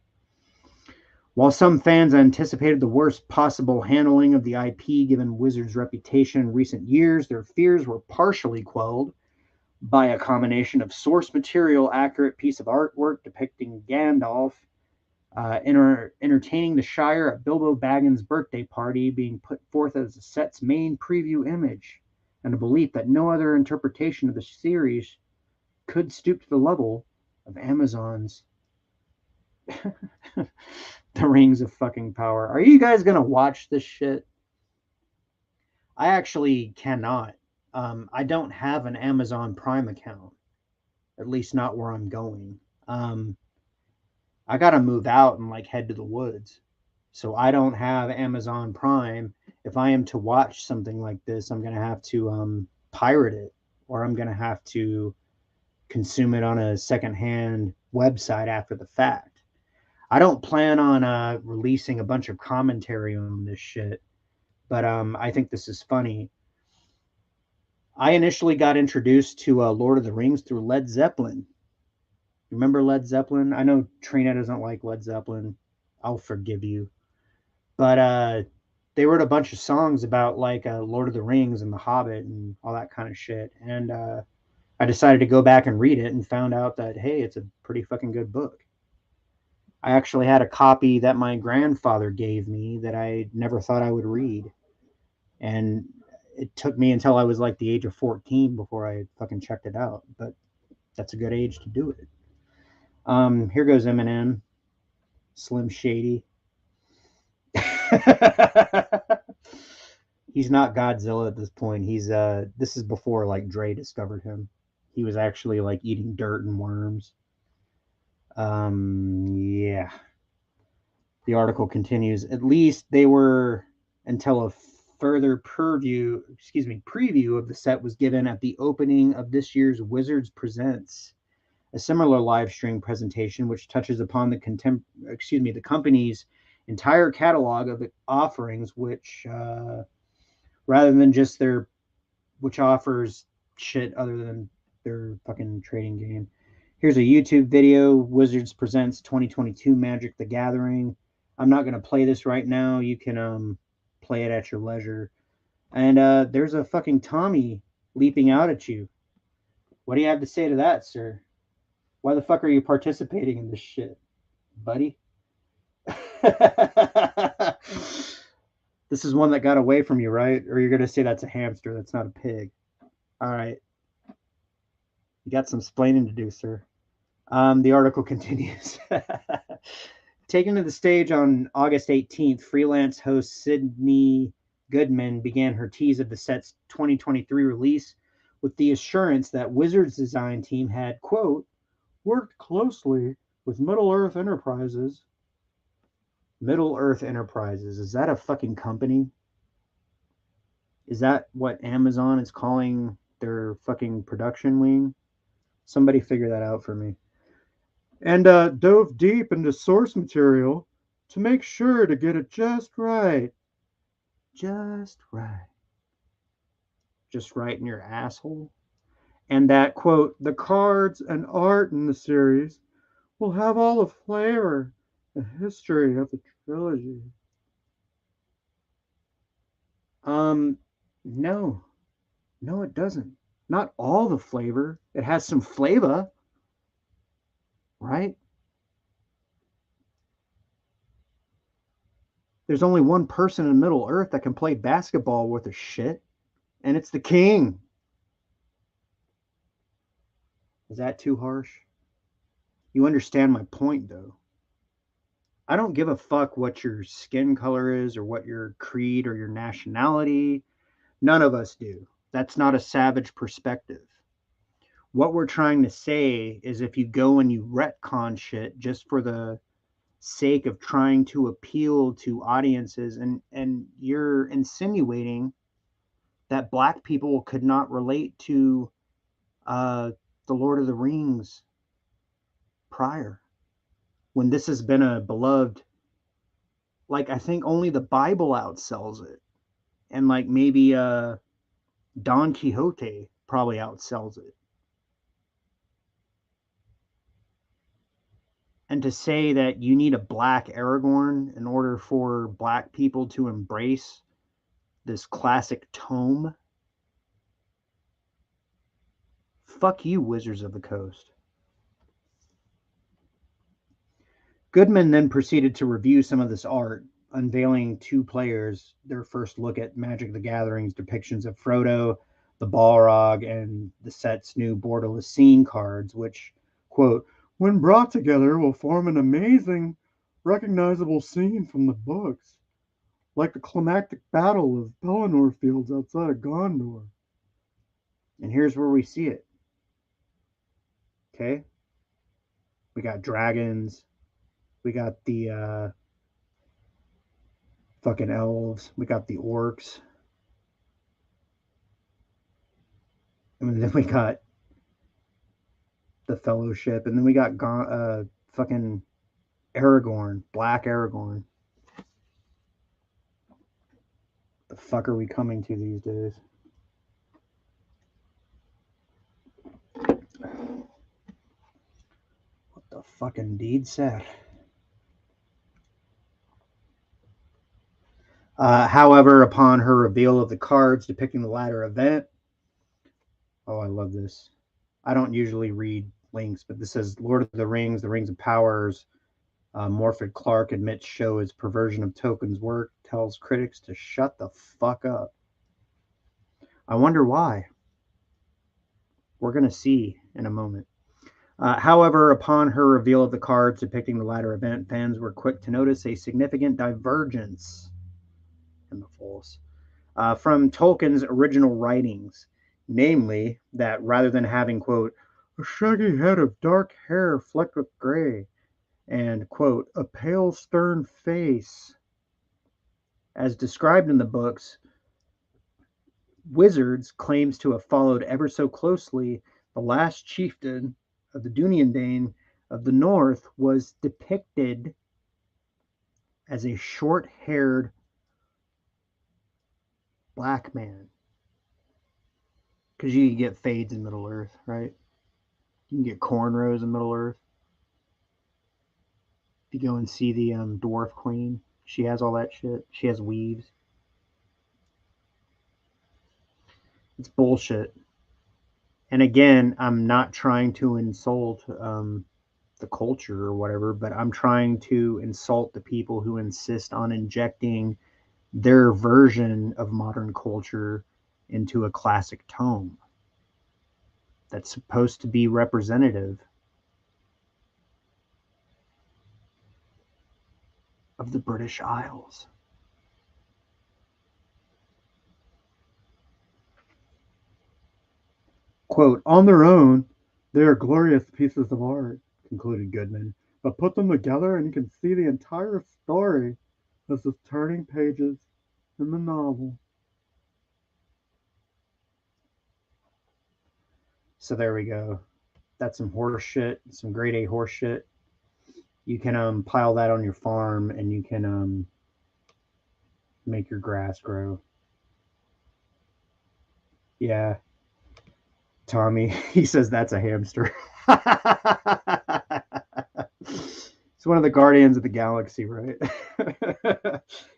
While some fans anticipated the worst possible handling of the IP given Wizards' reputation in recent years, their fears were partially quelled by a combination of source material, accurate piece of artwork depicting Gandalf entertaining the Shire at Bilbo Baggins' birthday party being put forth as the set's main preview image, and a belief that no other interpretation of the series could stoop to the level of Amazon's The Rings of fucking Power. Are you guys gonna watch this shit? I actually cannot. I don't have an Amazon Prime account, at least not where I'm going. I gotta move out and like head to the woods, so I don't have Amazon Prime. If I am to watch something like this, I'm gonna have to pirate it, or I'm gonna have to consume it on a secondhand website after the fact. I don't plan on releasing a bunch of commentary on this shit, but I think this is funny. I initially got introduced to Lord of the Rings through Led Zeppelin. Remember Led Zeppelin? I know Trina doesn't like Led Zeppelin. I'll forgive you. But they wrote a bunch of songs about like Lord of the Rings and The Hobbit and all that kind of shit. And I decided to go back and read it and found out that, hey, it's a pretty fucking good book. I actually had a copy that my grandfather gave me that I never thought I would read. And it took me until I was like the age of 14 before I fucking checked it out. But that's a good age to do it. Here goes Eminem, Slim Shady. He's not Godzilla at this point. He's this is before like Dre discovered him. He was actually like eating dirt and worms. Yeah. The article continues. At least they were until a further preview of the set was given at the opening of this year's Wizards Presents, a similar live stream presentation which touches upon the company's entire catalog of offerings, which rather than just which offers shit other than their fucking trading game. Here's a YouTube video, Wizards Presents 2022 Magic the Gathering. I'm not going to play this right now. You can play it at your leisure. And there's a fucking Tommy leaping out at you. What do you have to say to that, sir? Why the fuck are you participating in this shit, buddy? This is one that got away from you, right? Or you're going to say that's a hamster. That's not a pig. All right. You got some splaining to do, sir. The article continues. Taken to the stage on August 18th, freelance host Sydney Goodman began her tease of the set's 2023 release with the assurance that Wizards' design team had, quote, worked closely with Middle-earth Enterprises. Middle-earth Enterprises, is that a fucking company? Is that what Amazon is calling their fucking production wing? Somebody figure that out for me. And dove deep into source material to make sure to get it just right. Just right. Just right in your asshole. And that, quote, the cards and art in the series will have all the flavor and history of the trilogy. No. No, it doesn't. Not all the flavor. It has some flavor, right? There's only one person in Middle Earth that can play basketball worth a shit, and it's the king. Is that too harsh? You understand my point, though. I don't give a fuck what your skin color is or what your creed or your nationality. None of us do. That's not a savage perspective. What we're trying to say is if you go and you retcon shit just for the sake of trying to appeal to audiences and you're insinuating that black people could not relate to the Lord of the Rings prior, when this has been a beloved, like, I think only the Bible outsells it, and like maybe Don Quixote probably outsells it. And to say that you need a black Aragorn in order for black people to embrace this classic tome, fuck you, Wizards of the Coast. Goodman then proceeded to review some of this art, unveiling to players their first look at Magic the Gathering's depictions of Frodo, the Balrog, and the set's new borderless scene cards, which, quote, when brought together will form an amazing, recognizable scene from the books, like the climactic battle of Pelennor Fields outside of Gondor. And here's where we see it. Okay? We got dragons. We got the fucking elves. We got the orcs. And then we got the Fellowship. And then we got fucking Aragorn. Black Aragorn. The fuck are we coming to these days? What the fuck indeed said? However, upon her reveal of the cards depicting the latter event, oh, I love this. I don't usually read links, but this says Lord of the Rings of Powers. Morford Clark admits show his perversion of Tolkien's work, tells critics to shut the fuck up. I wonder why. We're going to see in a moment. However, upon her reveal of the cards depicting the latter event, fans were quick to notice a significant divergence in the false from Tolkien's original writings, namely that rather than having, quote, a shaggy head of dark hair flecked with gray, and, quote, a pale, stern face, as described in the books, Wizards claims to have followed ever so closely the last chieftain of the Dunedain of the North was depicted as a short-haired black man. Because you can get fades in Middle Earth, right? You can get cornrows in Middle Earth. If you go and see the Dwarf Queen, she has all that shit. She has weaves. It's bullshit. And again, I'm not trying to insult the culture or whatever, but I'm trying to insult the people who insist on injecting their version of modern culture into a classic tome that's supposed to be representative of the British Isles. Quote, on their own, they are glorious pieces of art, concluded Goodman, but put them together and you can see the entire story as the turning pages in the novel. So there we go. That's some horse shit, some grade A horse shit. You can pile that on your farm and you can make your grass grow. Yeah. Tommy, he says that's a hamster. It's one of the Guardians of the Galaxy, right?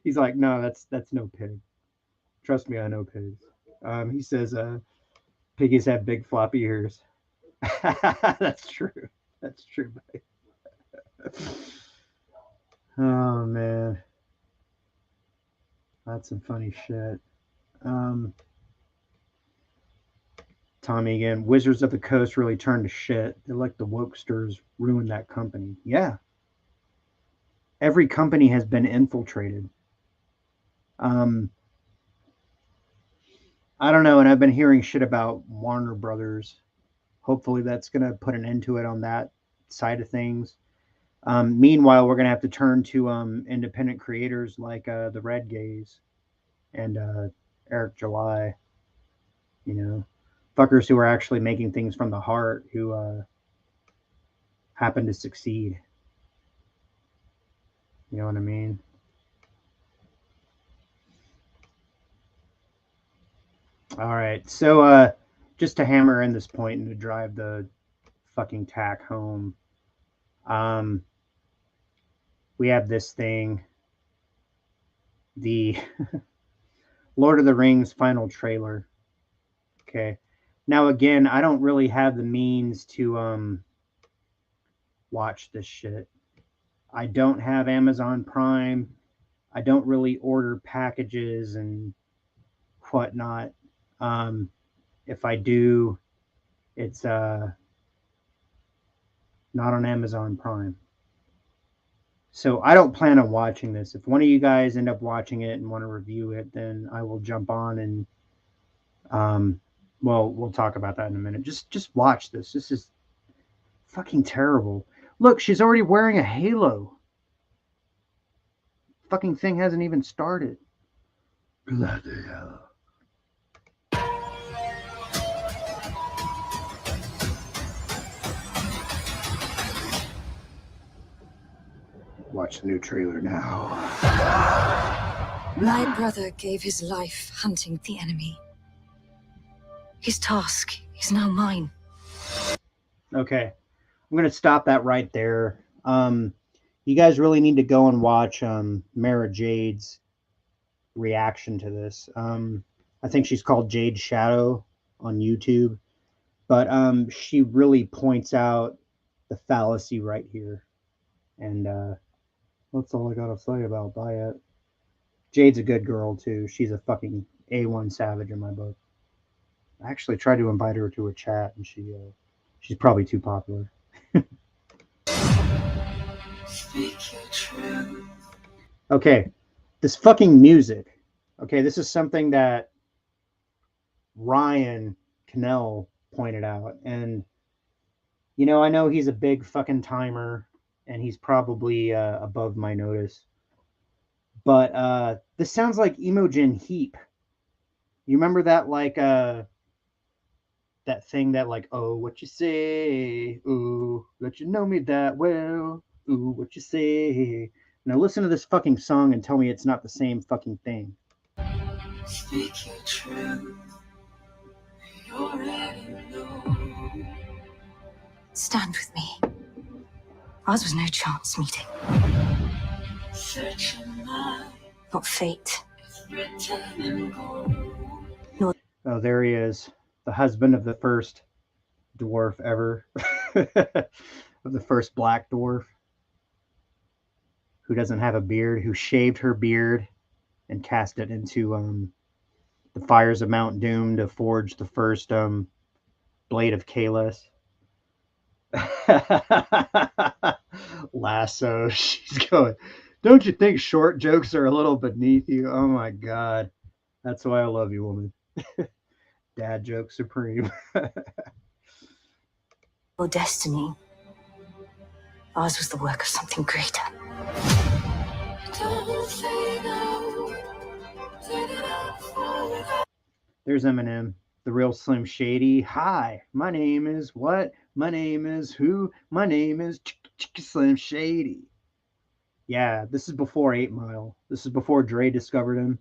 He's like, no, that's no pig. Trust me, I know pigs. He says piggies have big floppy ears. That's true. That's true, buddy. Oh man, that's some funny shit. Tommy again. Wizards of the Coast really turned to shit. They let the wokesters ruin that company. Yeah. Every company has been infiltrated. I don't know, and I've been hearing shit about Warner Brothers. Hopefully that's going to put an end to it on that side of things. Meanwhile, we're going to have to turn to independent creators like the Red Gaze and Eric July. You know, fuckers who are actually making things from the heart who happen to succeed. You know what I mean? All right. So just to hammer in this point and to drive the fucking tack home, we have this thing, the Lord of the Rings final trailer. Okay. Now again, I don't really have the means to watch this shit. I don't have Amazon Prime. I don't really order packages and whatnot. If I do, it's not on Amazon Prime. So I don't plan on watching this. If one of you guys end up watching it and want to review it, then I will jump on and well, we'll talk about that in a minute. Just watch this. This is fucking terrible. Look, she's already wearing a halo. Fucking thing hasn't even started. Bloody hell. Watch the new trailer now. My brother gave his life hunting the enemy. His task is now mine. Okay. I'm going to stop that right there. You guys really need to go and watch Mara Jade's reaction to this. I think she's called Jade Shadow on YouTube. But she really points out the fallacy right here. And that's all I got to say about that. Jade's a good girl, too. She's a fucking A1 savage in my book. I actually tried to invite her to a chat, and she's probably too popular. Okay, this fucking music. Okay, this is something that Ryan Cannell pointed out. And, you know, I know he's a big fucking timer, and he's probably above my notice. But this sounds like Imogen Heap. You remember that, like, that thing that, like, oh, what you say? Ooh, let you know me that well. Ooh, what you say? Now listen to this fucking song and tell me it's not the same fucking thing. Speak your truth. You already know. Stand with me. Ours was no chance meeting. Such a mind. Not fate. Nor... Oh, there he is. The husband of the first dwarf ever. Of the first black dwarf. Who doesn't have a beard. Who shaved her beard and cast it into the fires of Mount Doom to forge the first blade of Kalis. Lasso. She's going, don't you think short jokes are a little beneath you? Oh my God. That's why I love you, woman. Dad joke supreme. Your destiny. Ours was the work of something greater. There's Eminem, the real Slim Shady. Hi, my name is what? My name is who? My name is Slim Shady. Yeah, this is before 8 Mile. This is before Dre discovered him.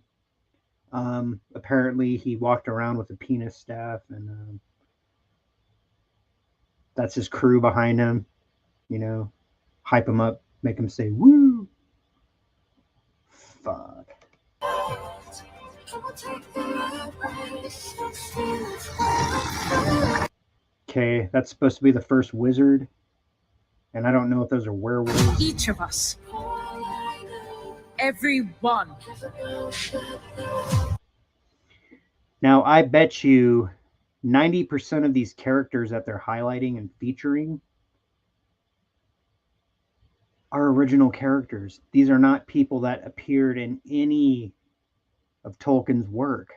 Apparently he walked around with a penis staff, and that's his crew behind him. You know, hype him up, make him say woo. Fuck. Okay, that's supposed to be the first wizard, and I don't know if those are werewolves. Each of us. Everyone. Now, I bet you 90% of these characters that they're highlighting and featuring are original characters. These are not people that appeared in any of Tolkien's work.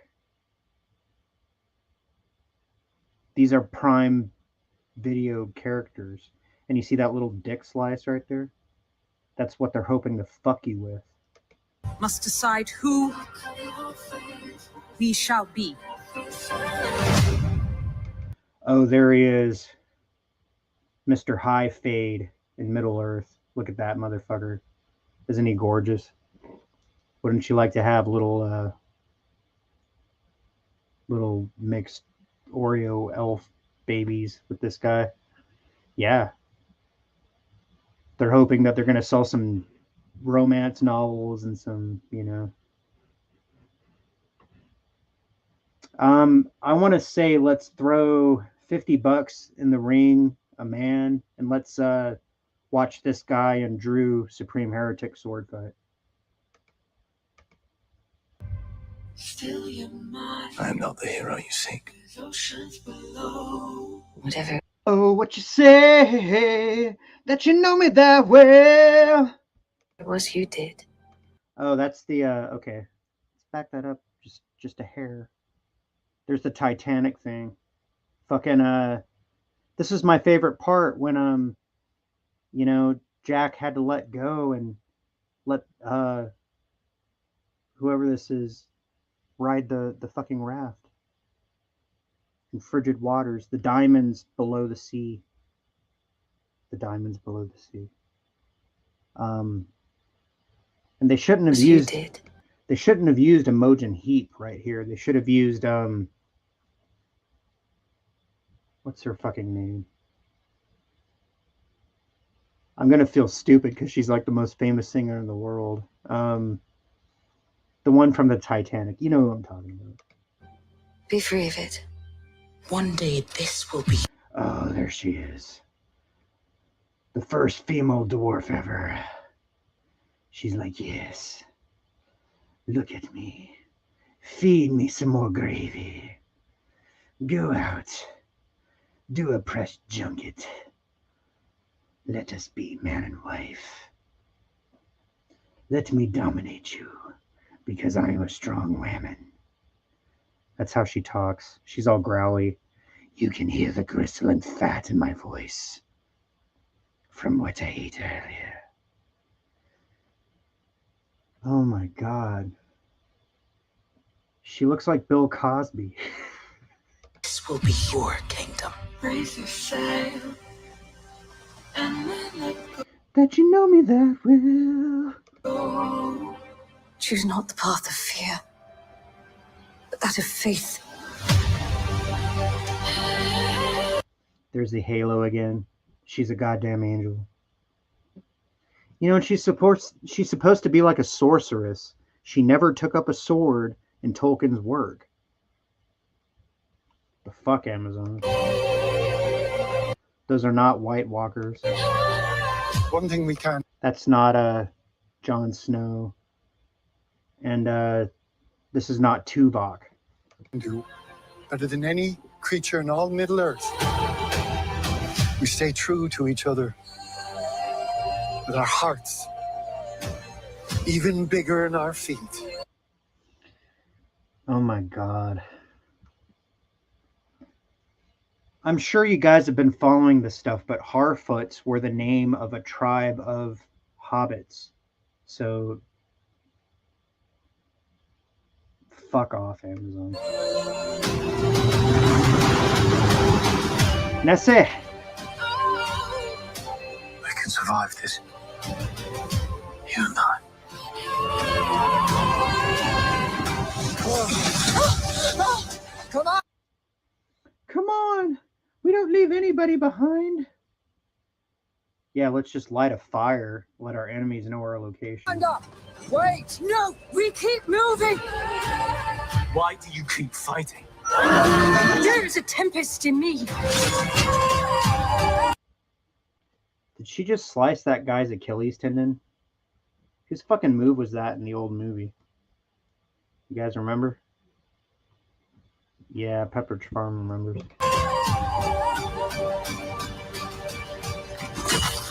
These are Prime Video characters. And you see that little dick slice right there? That's what they're hoping to fuck you with. Must decide who we shall be. Oh, there he is. Mr. High Fade in Middle Earth. Look at that motherfucker. Isn't he gorgeous? Wouldn't you like to have little mixed Oreo elf babies with this guy? Yeah. They're hoping that they're going to sell some romance novels and some, I want to say let's throw $50 in the ring, a man, and let's watch this guy and Drew Supreme Heretic sword fight. I am not the hero you seek. Whatever. Oh, what you say that you know me that well? It was you did. Oh, that's the okay. Let's back that up just a hair. There's the Titanic thing. Fucking this is my favorite part when Jack had to let go and let whoever this is ride the fucking raft in frigid waters, the diamonds below the sea. The diamonds below the sea. And they shouldn't have used Imogen Heap right here. They should have used what's her fucking name? I'm gonna feel stupid because she's like the most famous singer in the world. The one from the Titanic. You know who I'm talking about. Be free of it. One day this will be. Oh, there she is. The first female dwarf ever. She's like, yes. Look at me. Feed me some more gravy. Go out. Do a press junket. Let us be man and wife. Let me dominate you, because I am a strong woman. That's how she talks. She's all growly. You can hear the gristle and fat in my voice from what I ate earlier. Oh my god. She looks like Bill Cosby. This will be your kingdom. Raise your sail. And then That you know me that well. go. Choose not the path of fear, but that of faith. There's the halo again. She's a goddamn angel. And she's supposed to be like a sorceress. She never took up a sword in Tolkien's work. The fuck, Amazon. Those are not White Walkers. One thing we can. That's not Jon Snow. And this is not Tuvok. Do better than any creature in all Middle Earth. We stay true to each other with our hearts even bigger than our feet. Oh my god. I'm sure you guys have been following this stuff, but Harfoots were the name of a tribe of hobbits. So fuck off, Amazon. Nesse. We can survive this. You and I. Come on! Come on. We don't leave anybody behind. Yeah, let's just light a fire. Let our enemies know our location. Stand up! Wait! No, we keep moving. Why do you keep fighting? There is a tempest in me. Did she just slice that guy's Achilles tendon? Whose fucking move was that in the old movie? You guys remember? Yeah, Pepperidge Farm remembers.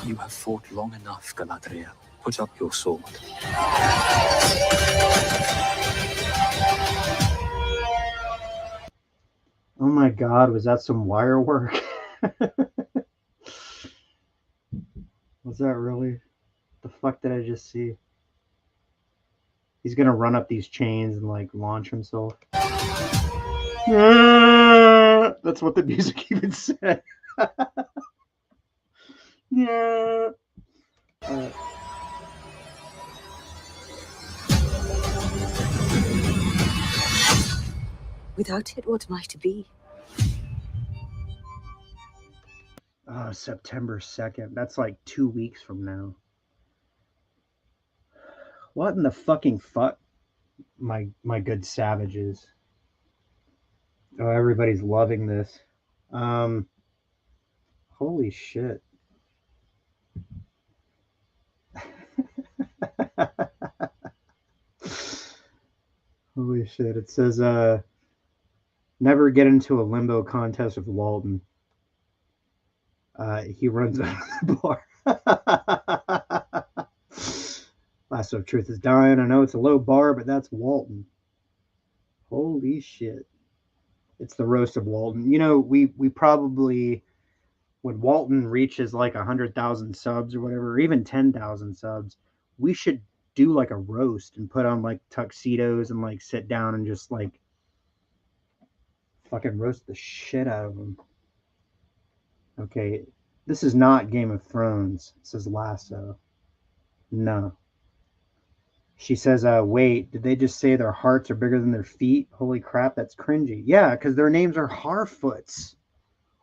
You have fought long enough, Galadriel. Put up your sword. Oh my god, was that some wire work? Was that really? The fuck did I just see? He's gonna run up these chains and like launch himself. That's what the music even said. Yeah. Without it, what am I to be? September 2nd. That's like 2 weeks from now. What in the fucking fuck, my good savages? Oh, everybody's loving this. Holy shit. Holy shit. It says, never get into a limbo contest with Walton. He runs out of the bar. Lasso of Truth is dying. I know it's a low bar, but that's Walton. Holy shit. It's the roast of Walton. You know, we probably, when Walton reaches like 100,000 subs or whatever, or even 10,000 subs, we should do like a roast and put on like tuxedos and like sit down and just like fucking roast the shit out of them. Okay, this is not Game of Thrones. It says Lasso. No. She says, wait, did they just say their hearts are bigger than their feet? Holy crap, that's cringy. Yeah, because their names are Harfoots.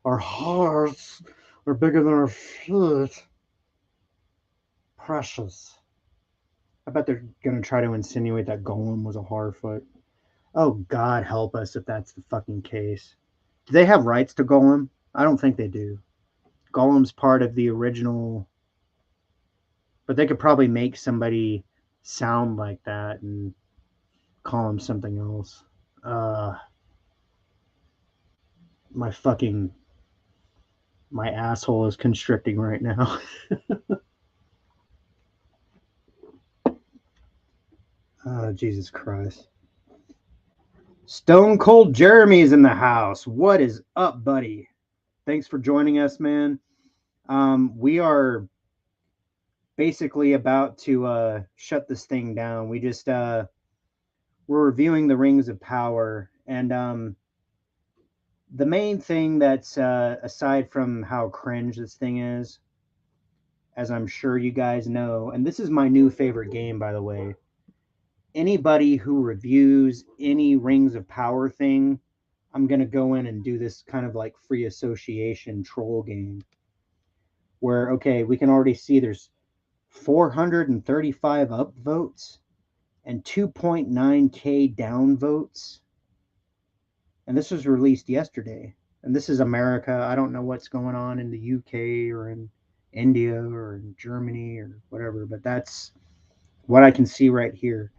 Our hearts are bigger than our feet. Precious. I bet they're going to try to insinuate that Golem was a Harfoot. Oh, God help us if that's the fucking case. Do they have rights to Golem? I don't think they do. Golem's part of the original, but they could probably make somebody sound like that and call him something else. My asshole is constricting right now. Oh, Jesus Christ. Stone Cold Jeremy's in the house. What is up, buddy? Thanks for joining us, man. We are basically about to shut this thing down. We just we're reviewing the Rings of Power, and the main thing that's aside from how cringe this thing is, as I'm sure you guys know, and this is my new favorite game, by the way. Anybody who reviews any Rings of Power thing, I'm going to go in and do this kind of like free association troll game where, okay, we can already see there's 435 upvotes and 2.9K downvotes. And this was released yesterday. And this is America. I don't know what's going on in the UK or in India or in Germany or whatever, but that's what I can see right here.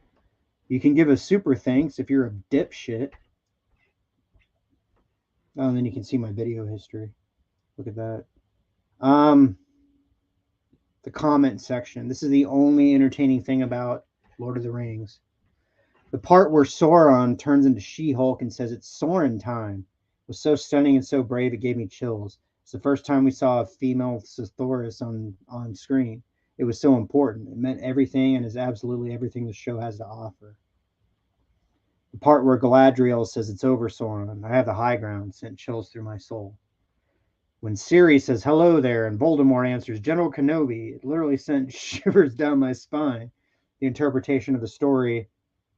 You can give a super thanks if you're a dipshit. Oh, and then you can see my video history. Look at that. The comment section. This is the only entertaining thing about Lord of the Rings. The part where Sauron turns into She-Hulk and says it's Soren time was so stunning and so brave it gave me chills. It's the first time we saw a female Thoris on screen. It was so important. It meant everything and is absolutely everything the show has to offer. The part where Galadriel says it's over, Sauron. I have the high ground sent chills through my soul. When Ciri says hello there and Voldemort answers General Kenobi, it literally sent shivers down my spine. The interpretation of the story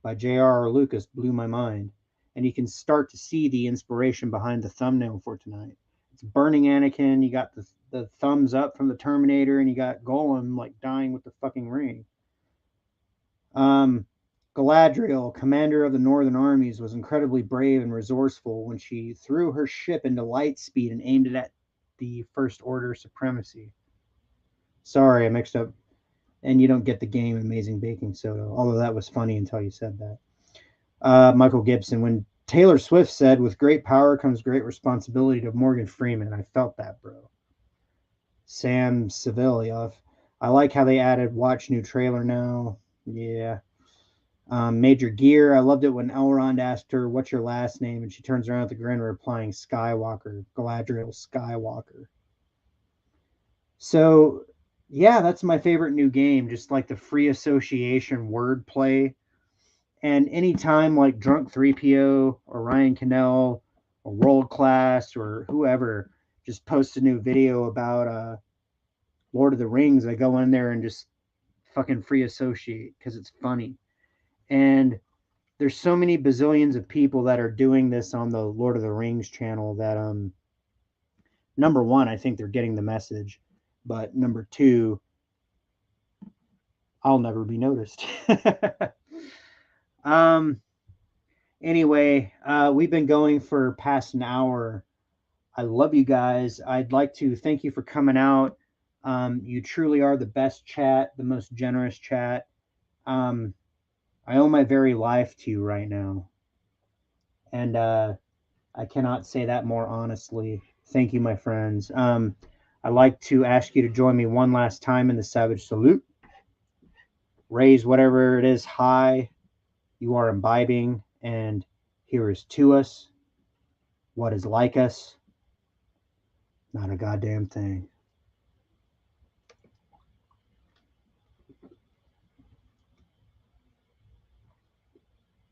by J.R.R. Lucas blew my mind, and you can start to see the inspiration behind the thumbnail for tonight. It's burning Anakin, you got the thumbs up from the Terminator, and you got Golem like dying with the fucking ring. Galadriel, commander of the Northern Armies, was incredibly brave and resourceful when she threw her ship into light speed and aimed it at the First Order supremacy. Sorry, I mixed up. And you don't get the game Amazing Baking Soda, although that was funny until you said that. Michael Gibson, when Taylor Swift said, with great power comes great responsibility, to Morgan Freeman, I felt that, bro. Sam Savilioff, I like how they added watch new trailer now. Yeah. Major Gear, I loved it when Elrond asked her, what's your last name? And she turns around with a grin replying, Skywalker, Galadriel Skywalker. So, yeah, that's my favorite new game, just like the free association wordplay. And anytime like Drunk 3PO or Ryan Cannell or World Class or whoever just posts a new video about Lord of the Rings, I go in there and just fucking free associate because it's funny. And there's so many bazillions of people that are doing this on the Lord of the Rings channel that number one, I think they're getting the message, but number two, I'll never be noticed. Anyway, we've been going for past an hour. I love you guys. I'd like to thank you for coming out. You truly are the best chat, the most generous chat. I owe my very life to you right now. And I cannot say that more honestly. Thank you, my friends. I'd like to ask you to join me one last time in the Savage Salute. Raise whatever it is high you are imbibing, and here is to us what is like us. Not a goddamn thing.